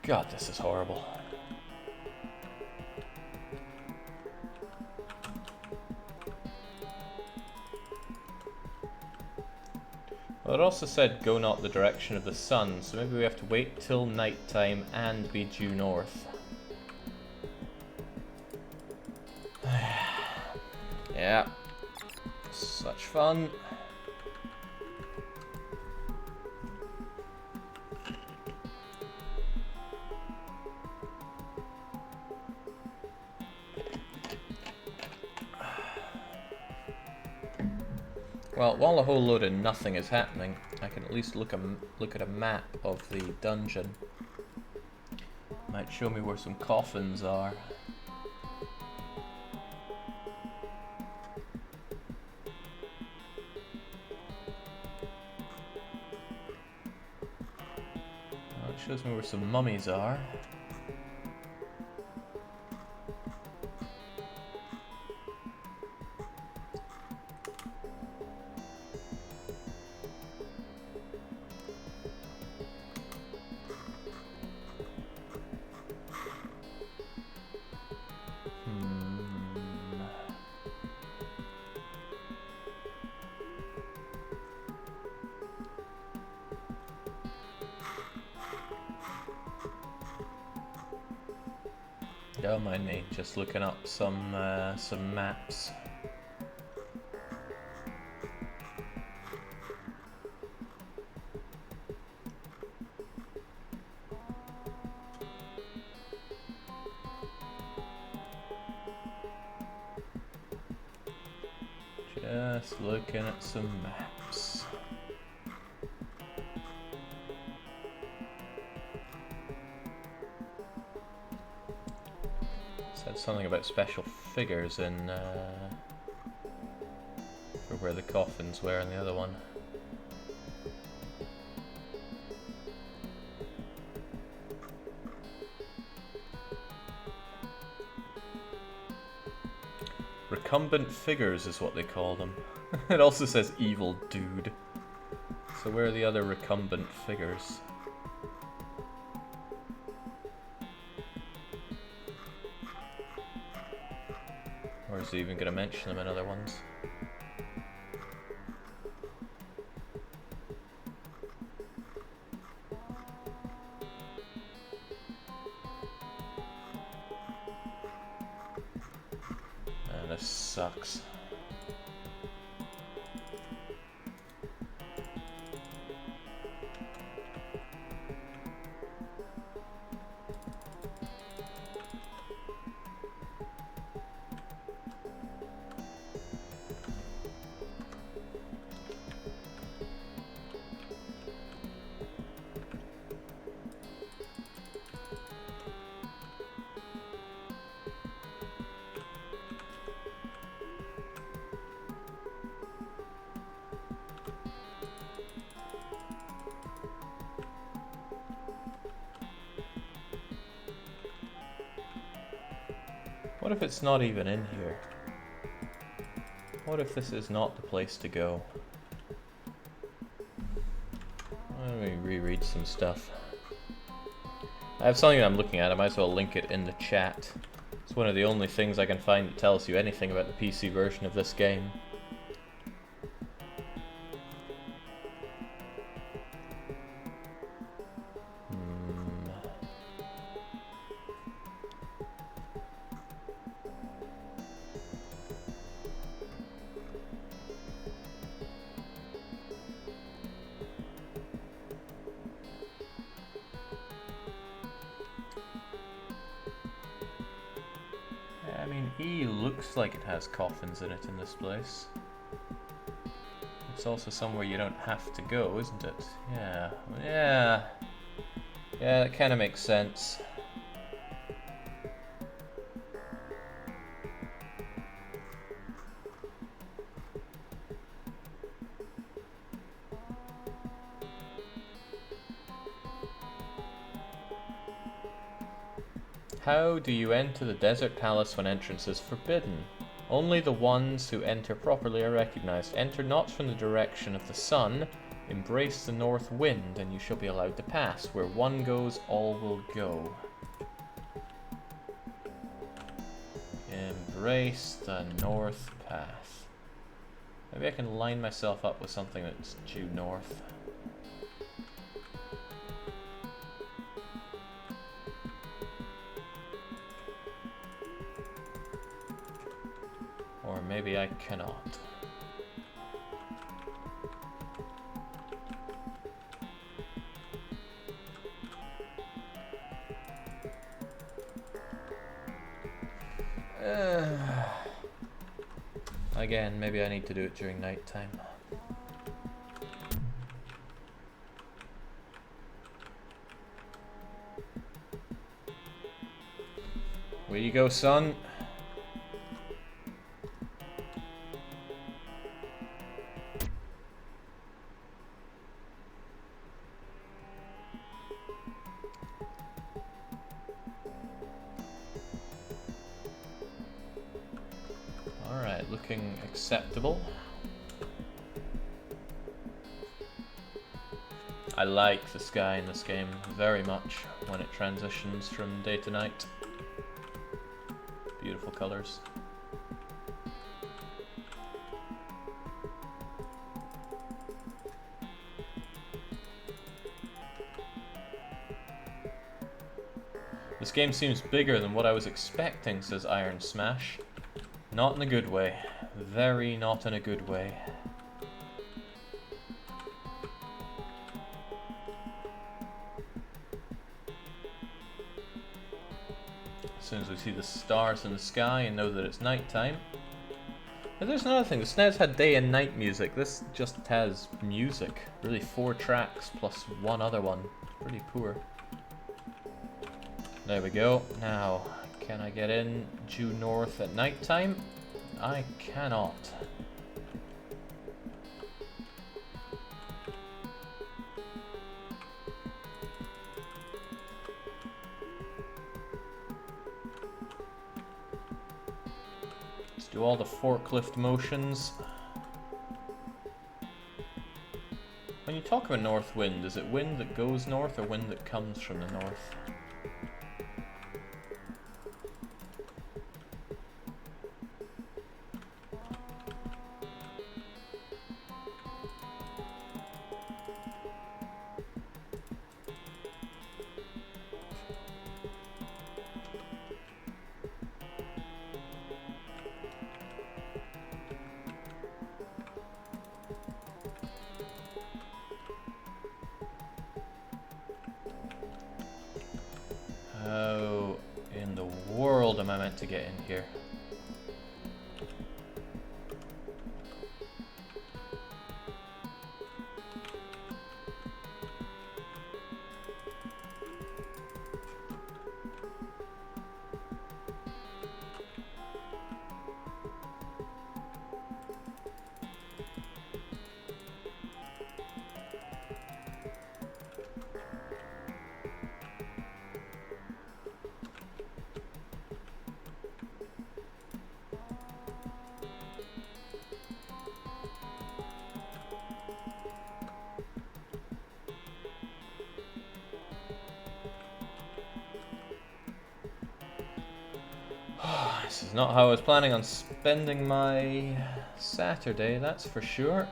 God, this is horrible. Well, it also said go not the direction of the sun, so maybe we have to wait till nighttime and be due north. Yeah. Such fun. Well, while a whole load of nothing is happening, I can at least look at a map of the dungeon. Might show me where some coffins are. Well, it shows me where some mummies are. Don't mind me, just looking up some maps. Just looking at some maps. Said something about special figures in for where the coffins were in the other one. Recumbent figures is what they call them. It also says evil dude. So where are the other recumbent figures? Or is he even going to mention them in other ones? this sucks. What if it's not even in here? What if this is not the place to go? Let me reread some stuff. I have something that I'm looking at, I might as well link it in the chat. It's one of the only things I can find that tells you anything about the PC version of this game. I mean, E looks like it has coffins in it in this place. It's also somewhere you don't have to go, isn't it? Yeah, yeah. Yeah, that kind of makes sense. How do you enter the desert palace when entrance is forbidden? Only the ones who enter properly are recognized. Enter not from the direction of the sun. Embrace the north wind, and you shall be allowed to pass. Where one goes, all will go. Embrace the north path. Maybe I can line myself up with something that's due north. Or maybe I cannot. Again, maybe I need to do it during night time. Where you go, son? Alright, looking acceptable. I like the sky in this game very much when it transitions from day to night. Beautiful colors. This game seems bigger than what I was expecting, says Iron Smash. Not in a good way. Very not in a good way. As soon as we see the stars in the sky and know that it's nighttime. But there's another thing, the SNES had day and night music. This just has music. Really 4 tracks plus one other one. Pretty poor. There we go. Now, can I get in due north at nighttime? I cannot. Let's do all the forklift motions. When you talk about north wind, is it wind that goes north or wind that comes from the north? meant to get in here? This is not how I was planning on spending my Saturday, that's for sure.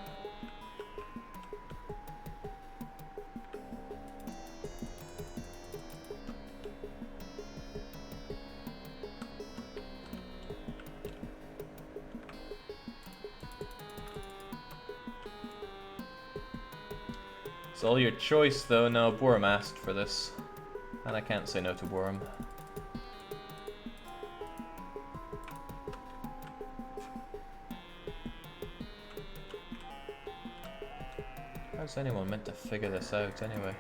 It's all your choice though. No, Borum asked for this, and I can't say no to Borum. How's anyone meant to figure this out anyway?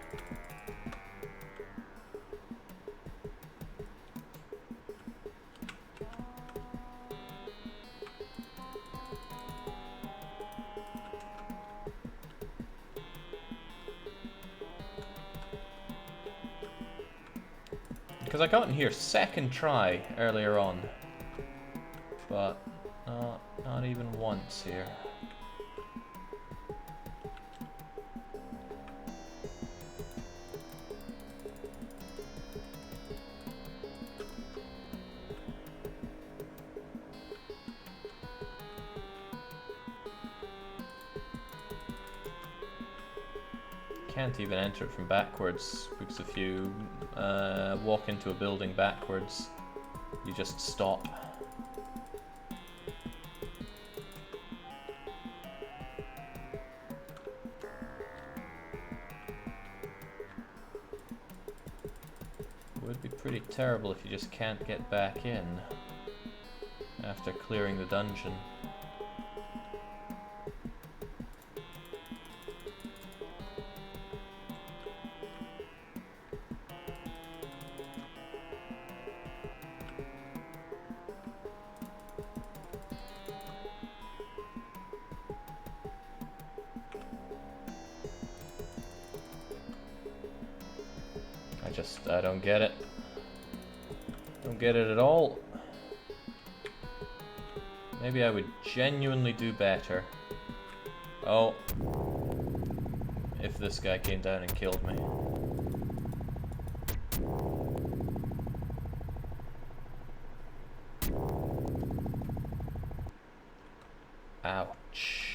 Because I got in here second try earlier on, but not even once here. Can't even enter it from backwards, because if you walk into a building backwards, you just stop. It would be pretty terrible if you just can't get back in after clearing the dungeon. I don't get it. Don't get it at all. Maybe I would genuinely do better. Oh. If this guy came down and killed me. Ouch.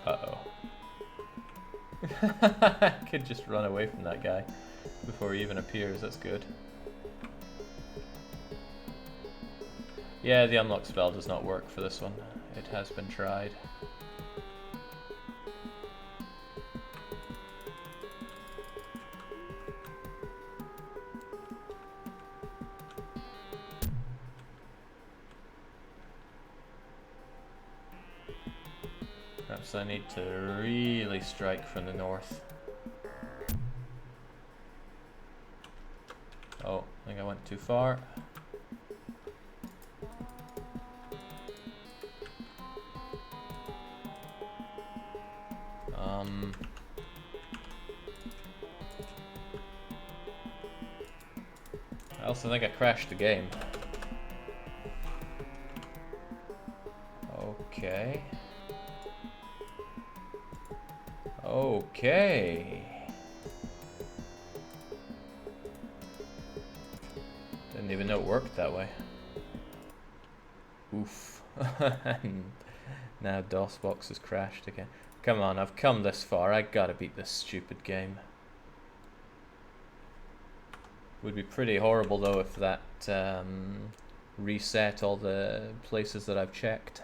Uh-oh. I could just run away from that guy before he even appears, that's good. Yeah, the unlock spell does not work for this one. It has been tried. Perhaps I need to really strike from the north. Oh, I think I went too far. I also think I crashed the game. Okay. Okay. Didn't even know it worked that way. Oof. Now DOSBox has crashed again. Come on, I've come this far. I gotta beat this stupid game. Would be pretty horrible though if that reset all the places that I've checked.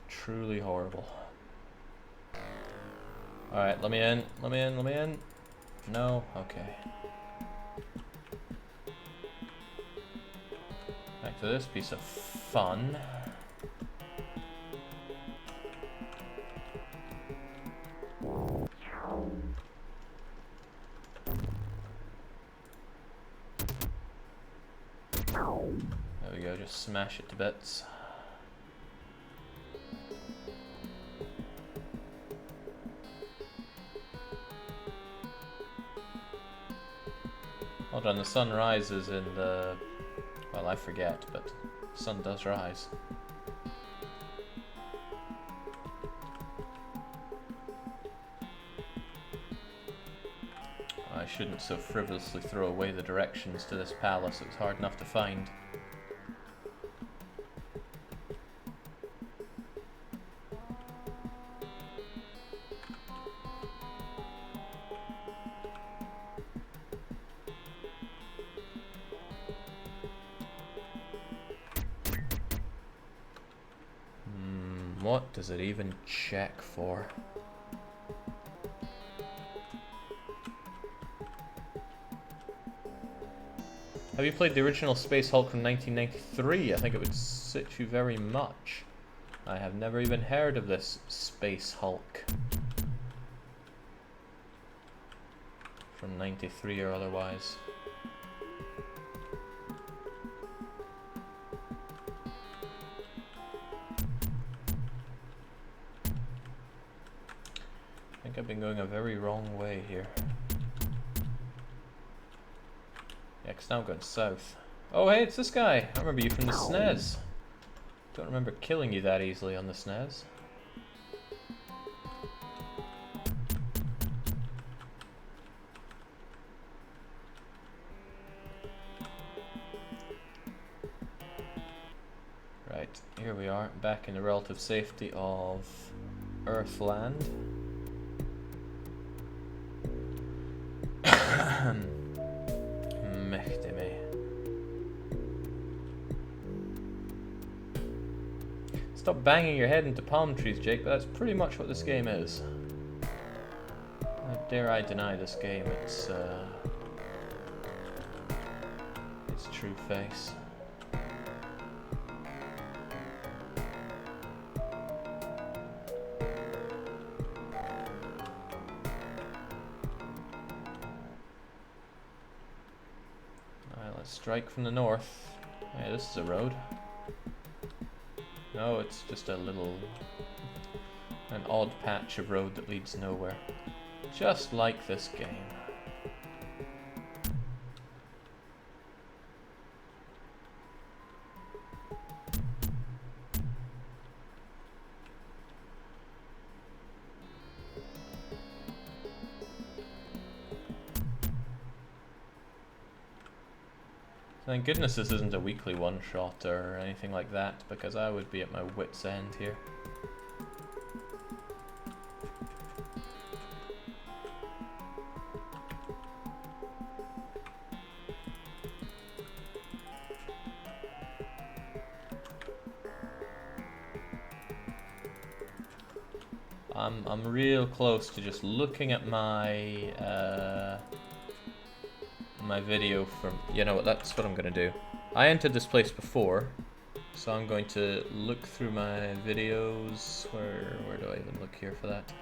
Truly horrible. Alright, let me in, let me in, let me in. No? Okay. Back to this piece of fun. There we go, just smash it to bits. Hold on, the sun rises in the... well, I forget, but the sun does rise. I shouldn't so frivolously throw away the directions to this palace, it was hard enough to find. What does it even check for? Have you played the original Space Hulk from 1993? I think it would sit you very much. I have never even heard of this Space Hulk. From 93 or otherwise. I think I've been going a very wrong way here. Yeah, 'cause now I'm going south. Oh hey, it's this guy! I remember you from the SNES. Don't remember killing you that easily on the SNES. Right, here we are, back in the relative safety of Earthland. Mächte me. Stop banging your head into palm trees, Jake, but that's pretty much what this game is. How dare I deny this game its true face. Strike from the north. Hey, this is a road. No, it's just an odd patch of road that leads nowhere. Just like this game. Thank goodness this isn't a weekly one-shot or anything like that, because I would be at my wit's end here. I'm real close to just looking at my my video from, you know what, that's what I'm gonna do. I entered this place before, so I'm going to look through my videos. Where do I even look here for that?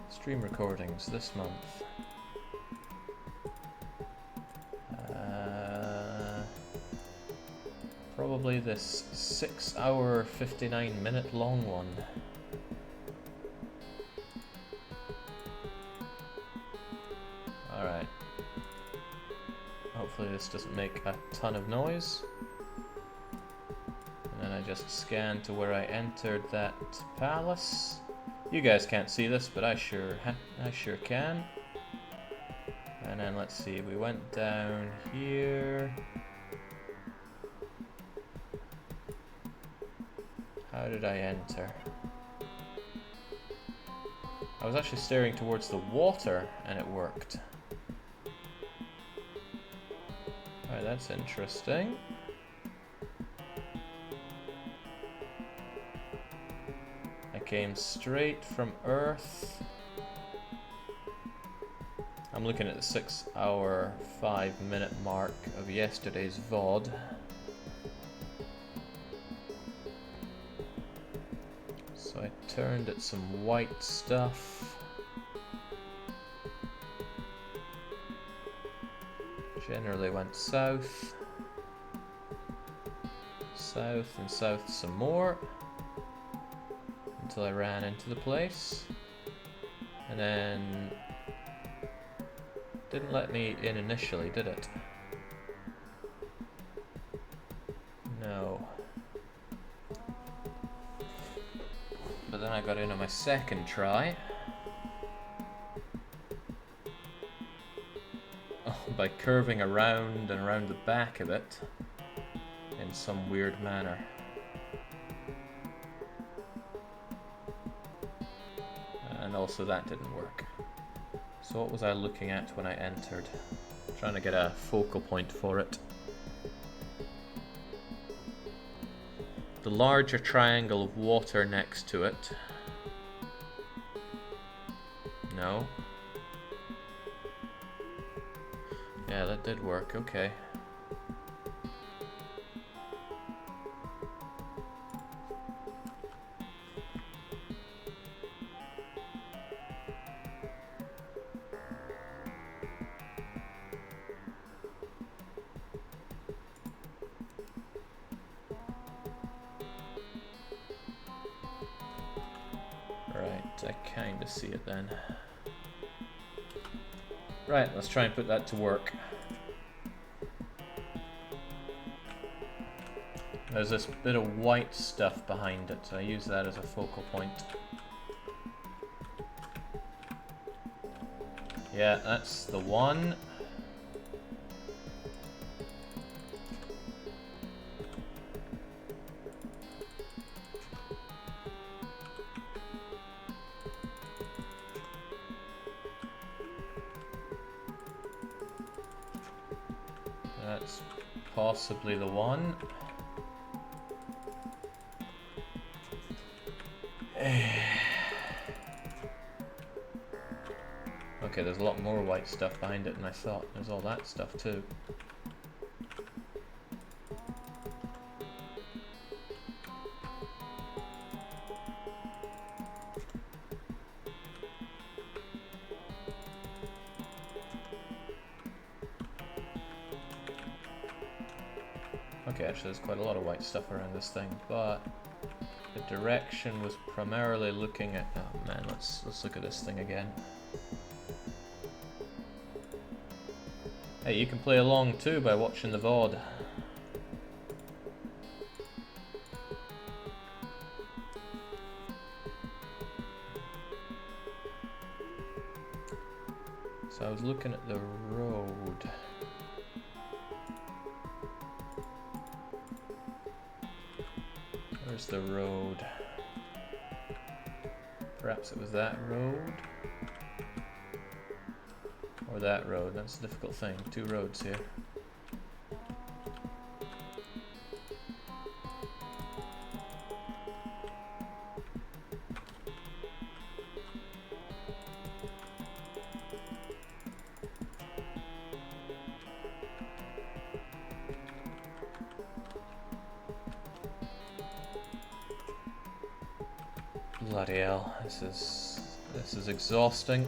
Stream recordings this month. Probably this 6-hour 59-minute long one. Alright. Hopefully this doesn't make a ton of noise. And then I just scan to where I entered that palace. You guys can't see this, but I sure can. And then let's see, we went down here. How did I enter? I was actually staring towards the water and it worked. Alright, that's interesting. I came straight from Earth. I'm looking at the 6 hour 5 minute mark of yesterday's VOD. So I turned at some white stuff. Generally went south. South and south some more. Until I ran into the place. And then didn't let me in initially, did it? No. But then I got in on my second try. Oh, by curving around and around the back of it in some weird manner. And also that didn't work. So what was I looking at when I entered? Trying to get a focal point for it. The larger triangle of water next to it. No. Yeah, that did work, okay. I kind of see it then. Right, let's try and put that to work. There's this bit of white stuff behind it, so I use that as a focal point. Yeah, that's the one. That's possibly the one. Okay, there's a lot more white stuff behind it than I thought. There's all that stuff too. Okay, actually there's quite a lot of white stuff around this thing, but the direction was primarily looking at... Oh man, let's look at this thing again. Hey, you can play along too by watching the VOD. So I was looking at the road. Where's the road? Perhaps it was that road? Or that road, that's a difficult thing. Two roads here. Bloody hell, this is exhausting.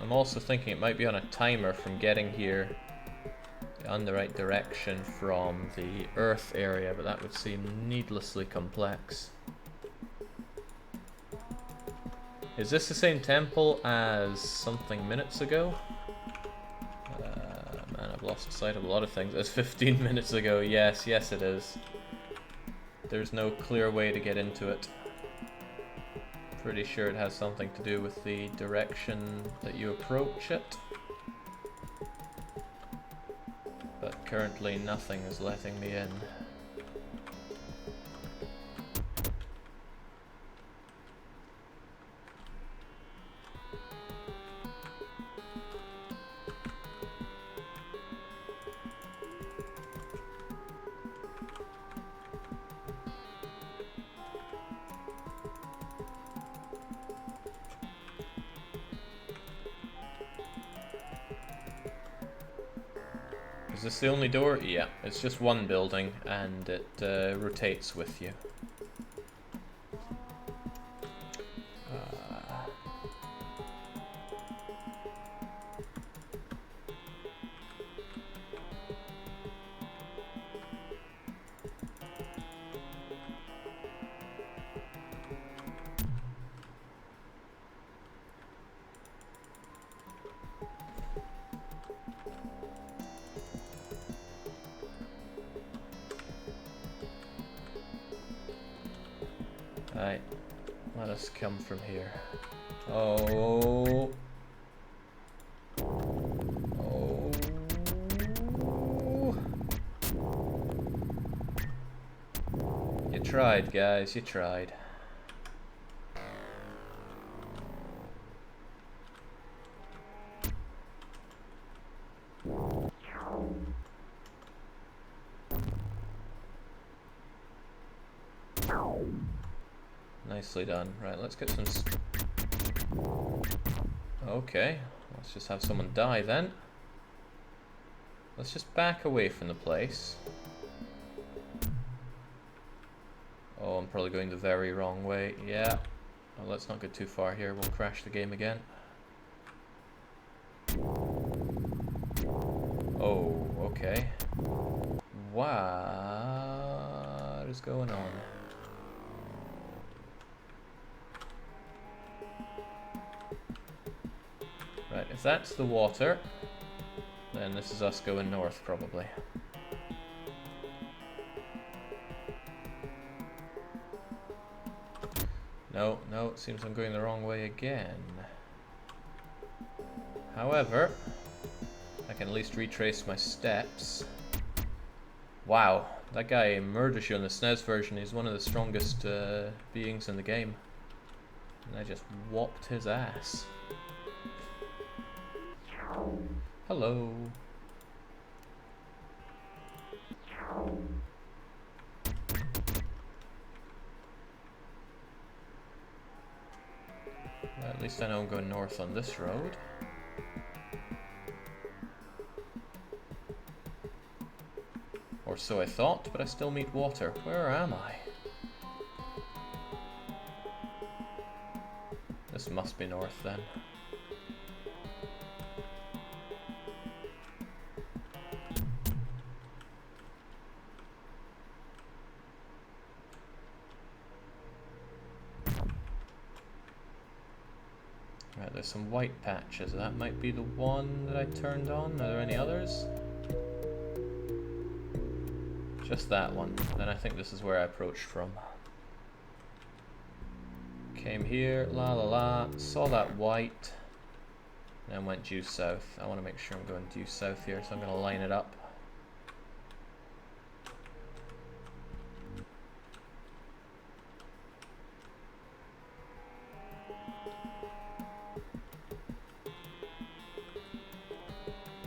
I'm also thinking it might be on a timer from getting here on the right direction from the Earth area, but that would seem needlessly complex. Is this the same temple as something minutes ago? Man, I've lost sight of a lot of things. It's 15 minutes ago. Yes, yes it is. There's no clear way to get into it. Pretty sure it has something to do with the direction that you approach it. But currently nothing is letting me in. Is this the only door? Yeah, it's just one building and it rotates with you. Right, let us come from here. Oh. Oh. You tried, guys, you tried. Nicely done. Right, let's get some... Okay, let's just have someone die then. Let's just back away from the place. Oh, I'm probably going the very wrong way. Yeah. Well, let's not get too far here. We'll crash the game again. Oh, okay. What is going on? Right, if that's the water, then this is us going north, probably. No, no, it seems I'm going the wrong way again. However, I can at least retrace my steps. Wow, that guy murders you on the SNES version. He's one of the strongest beings in the game. And I just whopped his ass. Hello. Well, at least I know I'm going north on this road. Or so I thought, but I still meet water. Where am I? This must be north then. Right, there's some white patches. That might be the one that I turned on. Are there any others? Just that one. Then I think this is where I approached from. Came here, la la la, saw that white, and then went due south. I want to make sure I'm going due south here, so I'm going to line it up.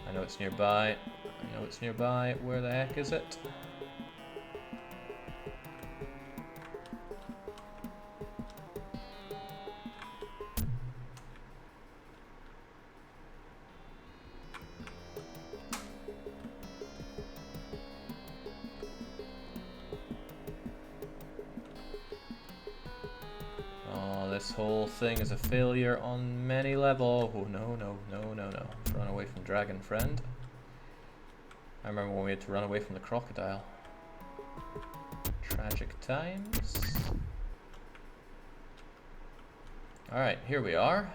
I know it's nearby. I know it's nearby. Where the heck is it? this whole thing is a failure on many levels. Oh, no, no, no, no, no. Run away from Dragon Friend. I remember when we had to run away from the crocodile. Tragic times. Alright, here we are.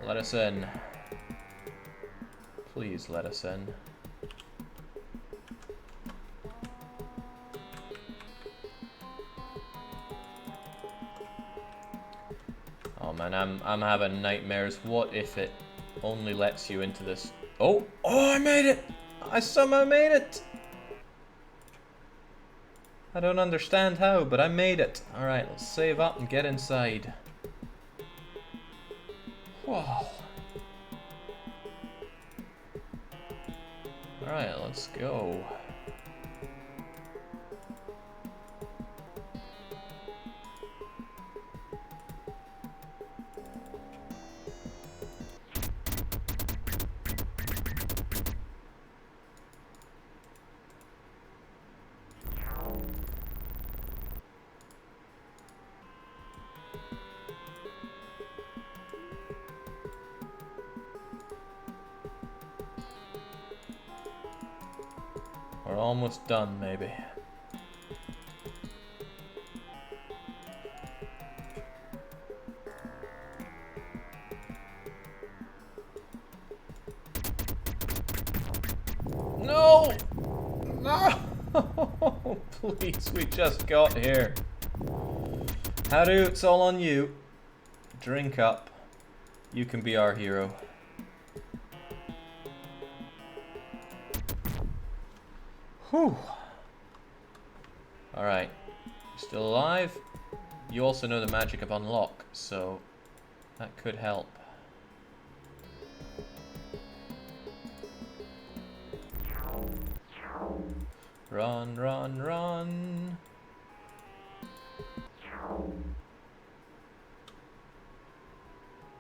Let us in. Please let us in. Oh man, I'm having nightmares. What if it only lets you into this? Oh, I made it! I somehow made it! I don't understand how, but I made it. Alright, let's save up and get inside. Whoa. Alright, let's go. We're almost done, maybe. No! No! Please, we just got here. Haru, it's all on you. Drink up. You can be our hero. Whew. Alright. Still alive? You also know the magic of unlock, so that could help. Run, run, run.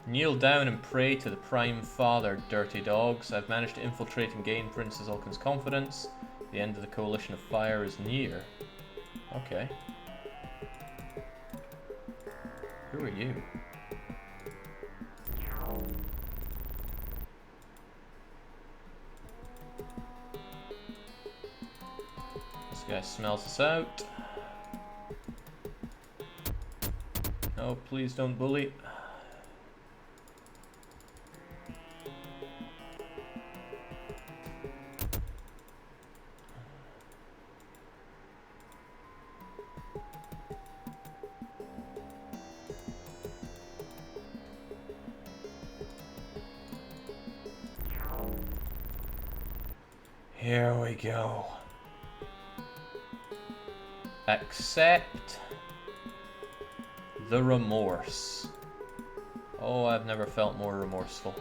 Kneel down and pray to the Prime Father, dirty dogs. I've managed to infiltrate and gain Princess Ulkin's confidence. The end of the Coalition of Fire is near. Okay. Who are you? This guy smells us out. No, please don't bully. Here we go. Accept the remorse. Oh, I've never felt more remorseful.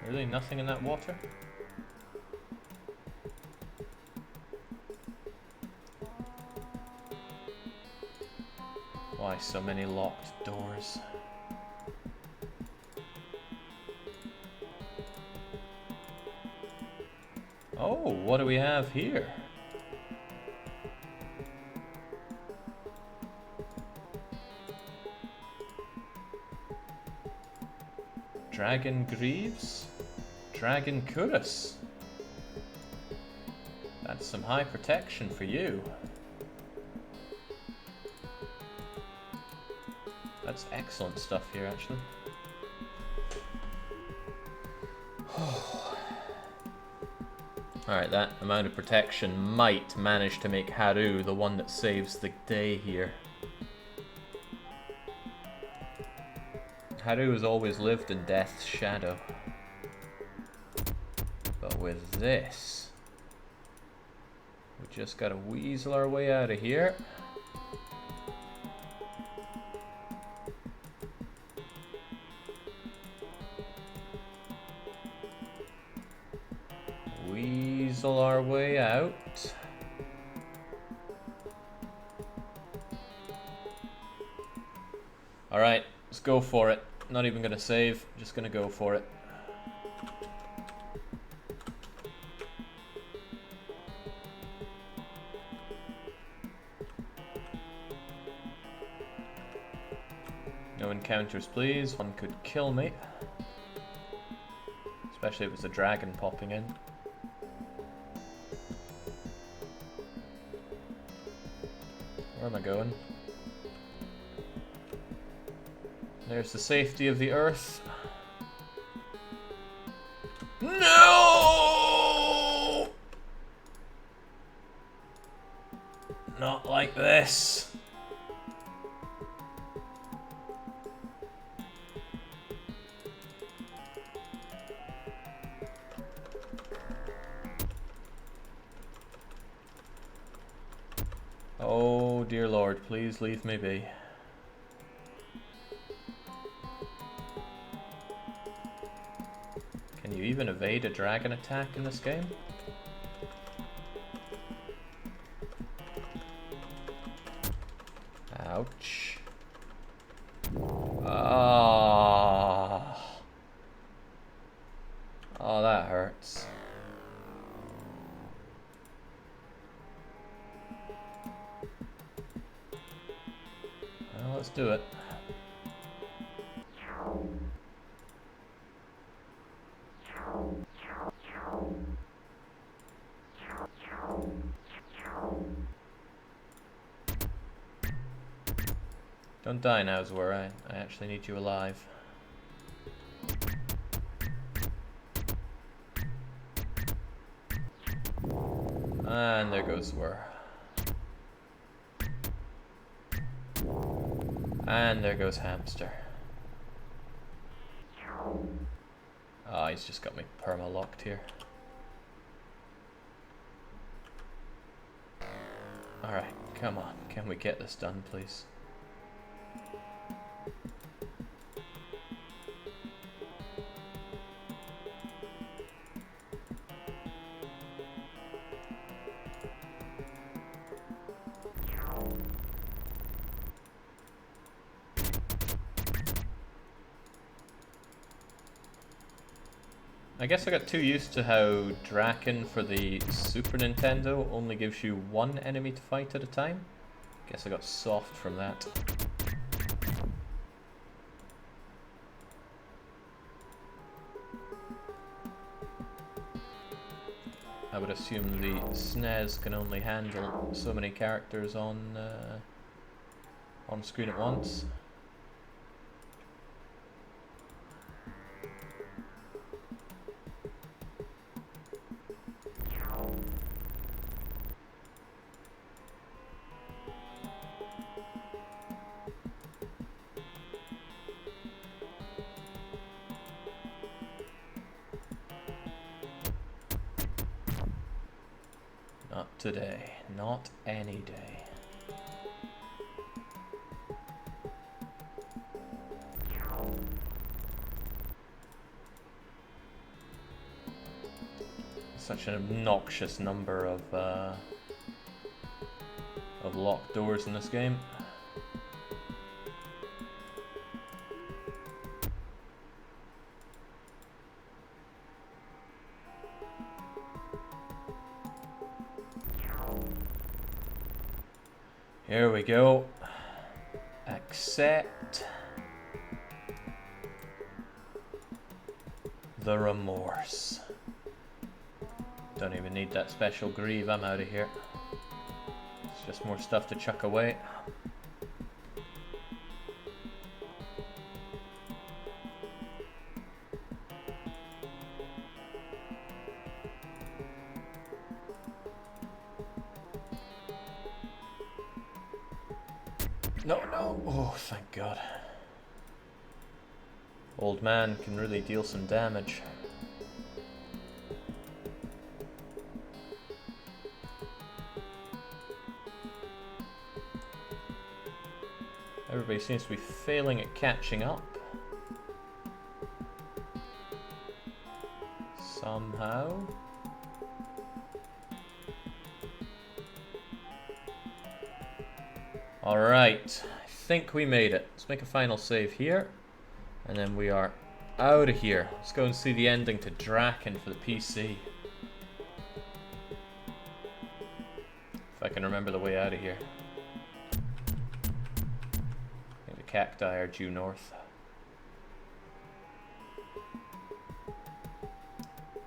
Really? Nothing in that water? Why so many locked doors? Oh, what do we have here? Dragon Greaves? Dragon Chorus? That's some high protection for you. That's excellent stuff here, actually. Alright, that amount of protection might manage to make Haru the one that saves the day here. Haru has always lived in death's shadow. But with this, we just gotta weasel our way out of here. Weasel our way out. Alright, let's go for it. Not even gonna save, just gonna go for it. No encounters, please. One could kill me. Especially if it's a dragon popping in. Where am I going? There's the safety of the earth. No! Not like this. Oh dear Lord, please leave me be. Can you even evade a dragon attack in this game? Ouch. Ah. Oh, that hurts. Well, let's do it. Don't die now, Zwar. I actually need you alive. And there goes Zwar. And there goes Hamster. Ah, he's just got me perma-locked here. Alright, come on. Can we get this done, please? I guess I got too used to how Drakkhen for the Super Nintendo only gives you one enemy to fight at a time. Guess I got soft from that. I would assume the SNES can only handle so many characters on screen at once. Not today. Not any day. Such an obnoxious number of locked doors in this game. Here we go. Accept the remorse. Don't even need that special greave, I'm out of here. It's just more stuff to chuck away. No, no. Oh, thank God. Old man can really deal some damage. Everybody seems to be failing at catching up. Somehow. Alright, I think we made it. Let's make a final save here. And then we are out of here. Let's go and see the ending to Drakkhen for the PC. If I can remember the way out of here. I think the cacti are due north.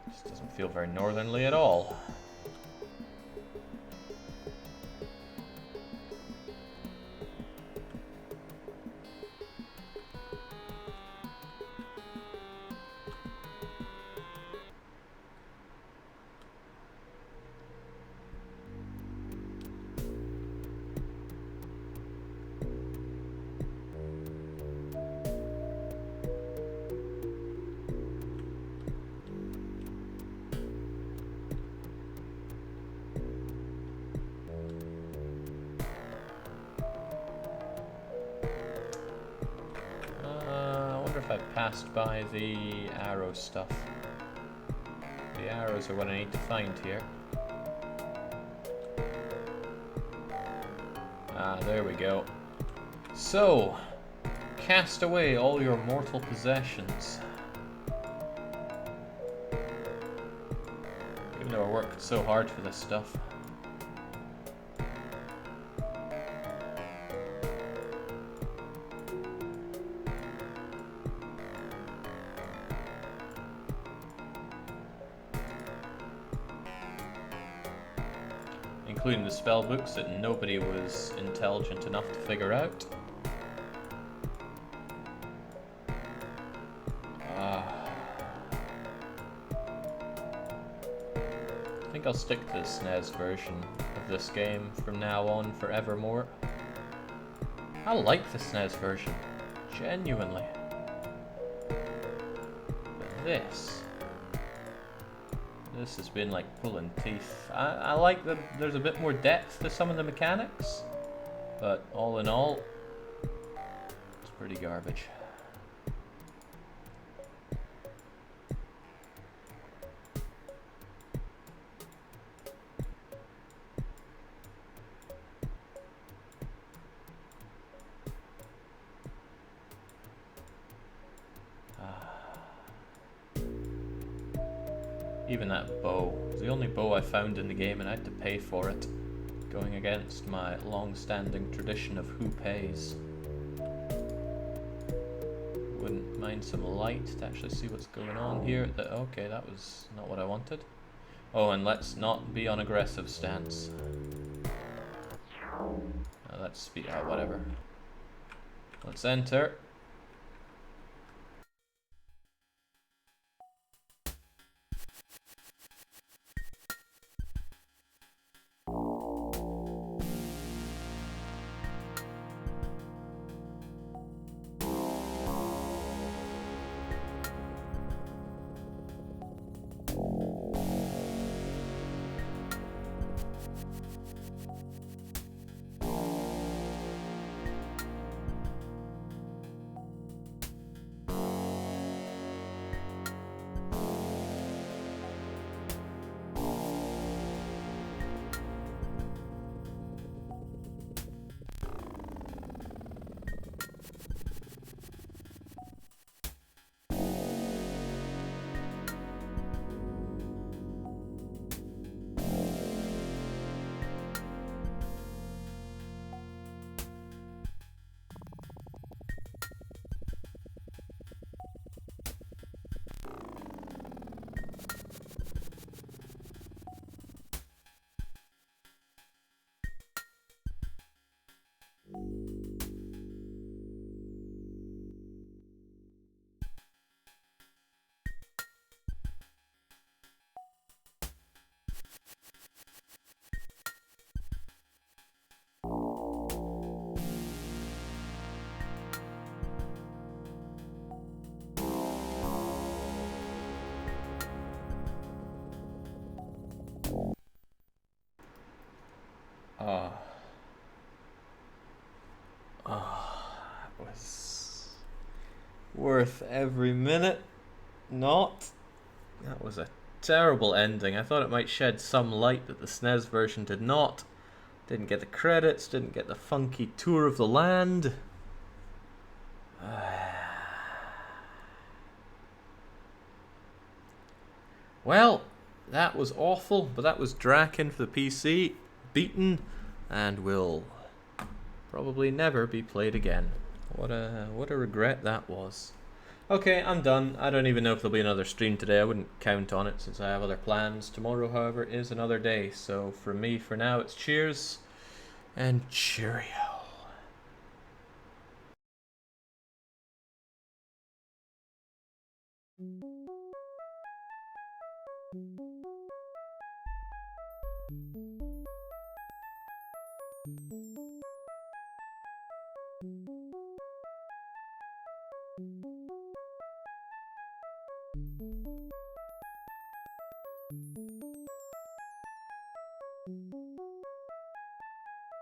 This doesn't feel very northernly at all. If I passed by the arrow stuff. The arrows are what I need to find here. Ah, there we go. So, cast away all your mortal possessions. Even though I worked so hard for this stuff. Including the spell books that nobody was intelligent enough to figure out. I think I'll stick to the SNES version of this game from now on forevermore. I like the SNES version, genuinely. But this has been like pulling teeth. I like that there's a bit more depth to some of the mechanics, but all in all, it's pretty garbage. Even that bow was the only bow I found in the game, and I had to pay for it, going against my long-standing tradition of who pays. Wouldn't mind some light to actually see what's going on here. Okay, that was not what I wanted. Oh, and let's not be on aggressive stance. Let's speed out, whatever. Let's enter. That was worth every minute. Not. That was a terrible ending. I thought it might shed some light that the SNES version did not. Didn't get the credits, didn't get the funky tour of the land. Well, that was awful, but that was Drakkhen for the PC, beaten, and will probably never be played again. What a regret that was. Okay, I'm done. I don't even know if there'll be another stream today. I wouldn't count on it since I have other plans. Tomorrow, however, is another day. So for me, for now, it's cheers and cheerio. Thank you.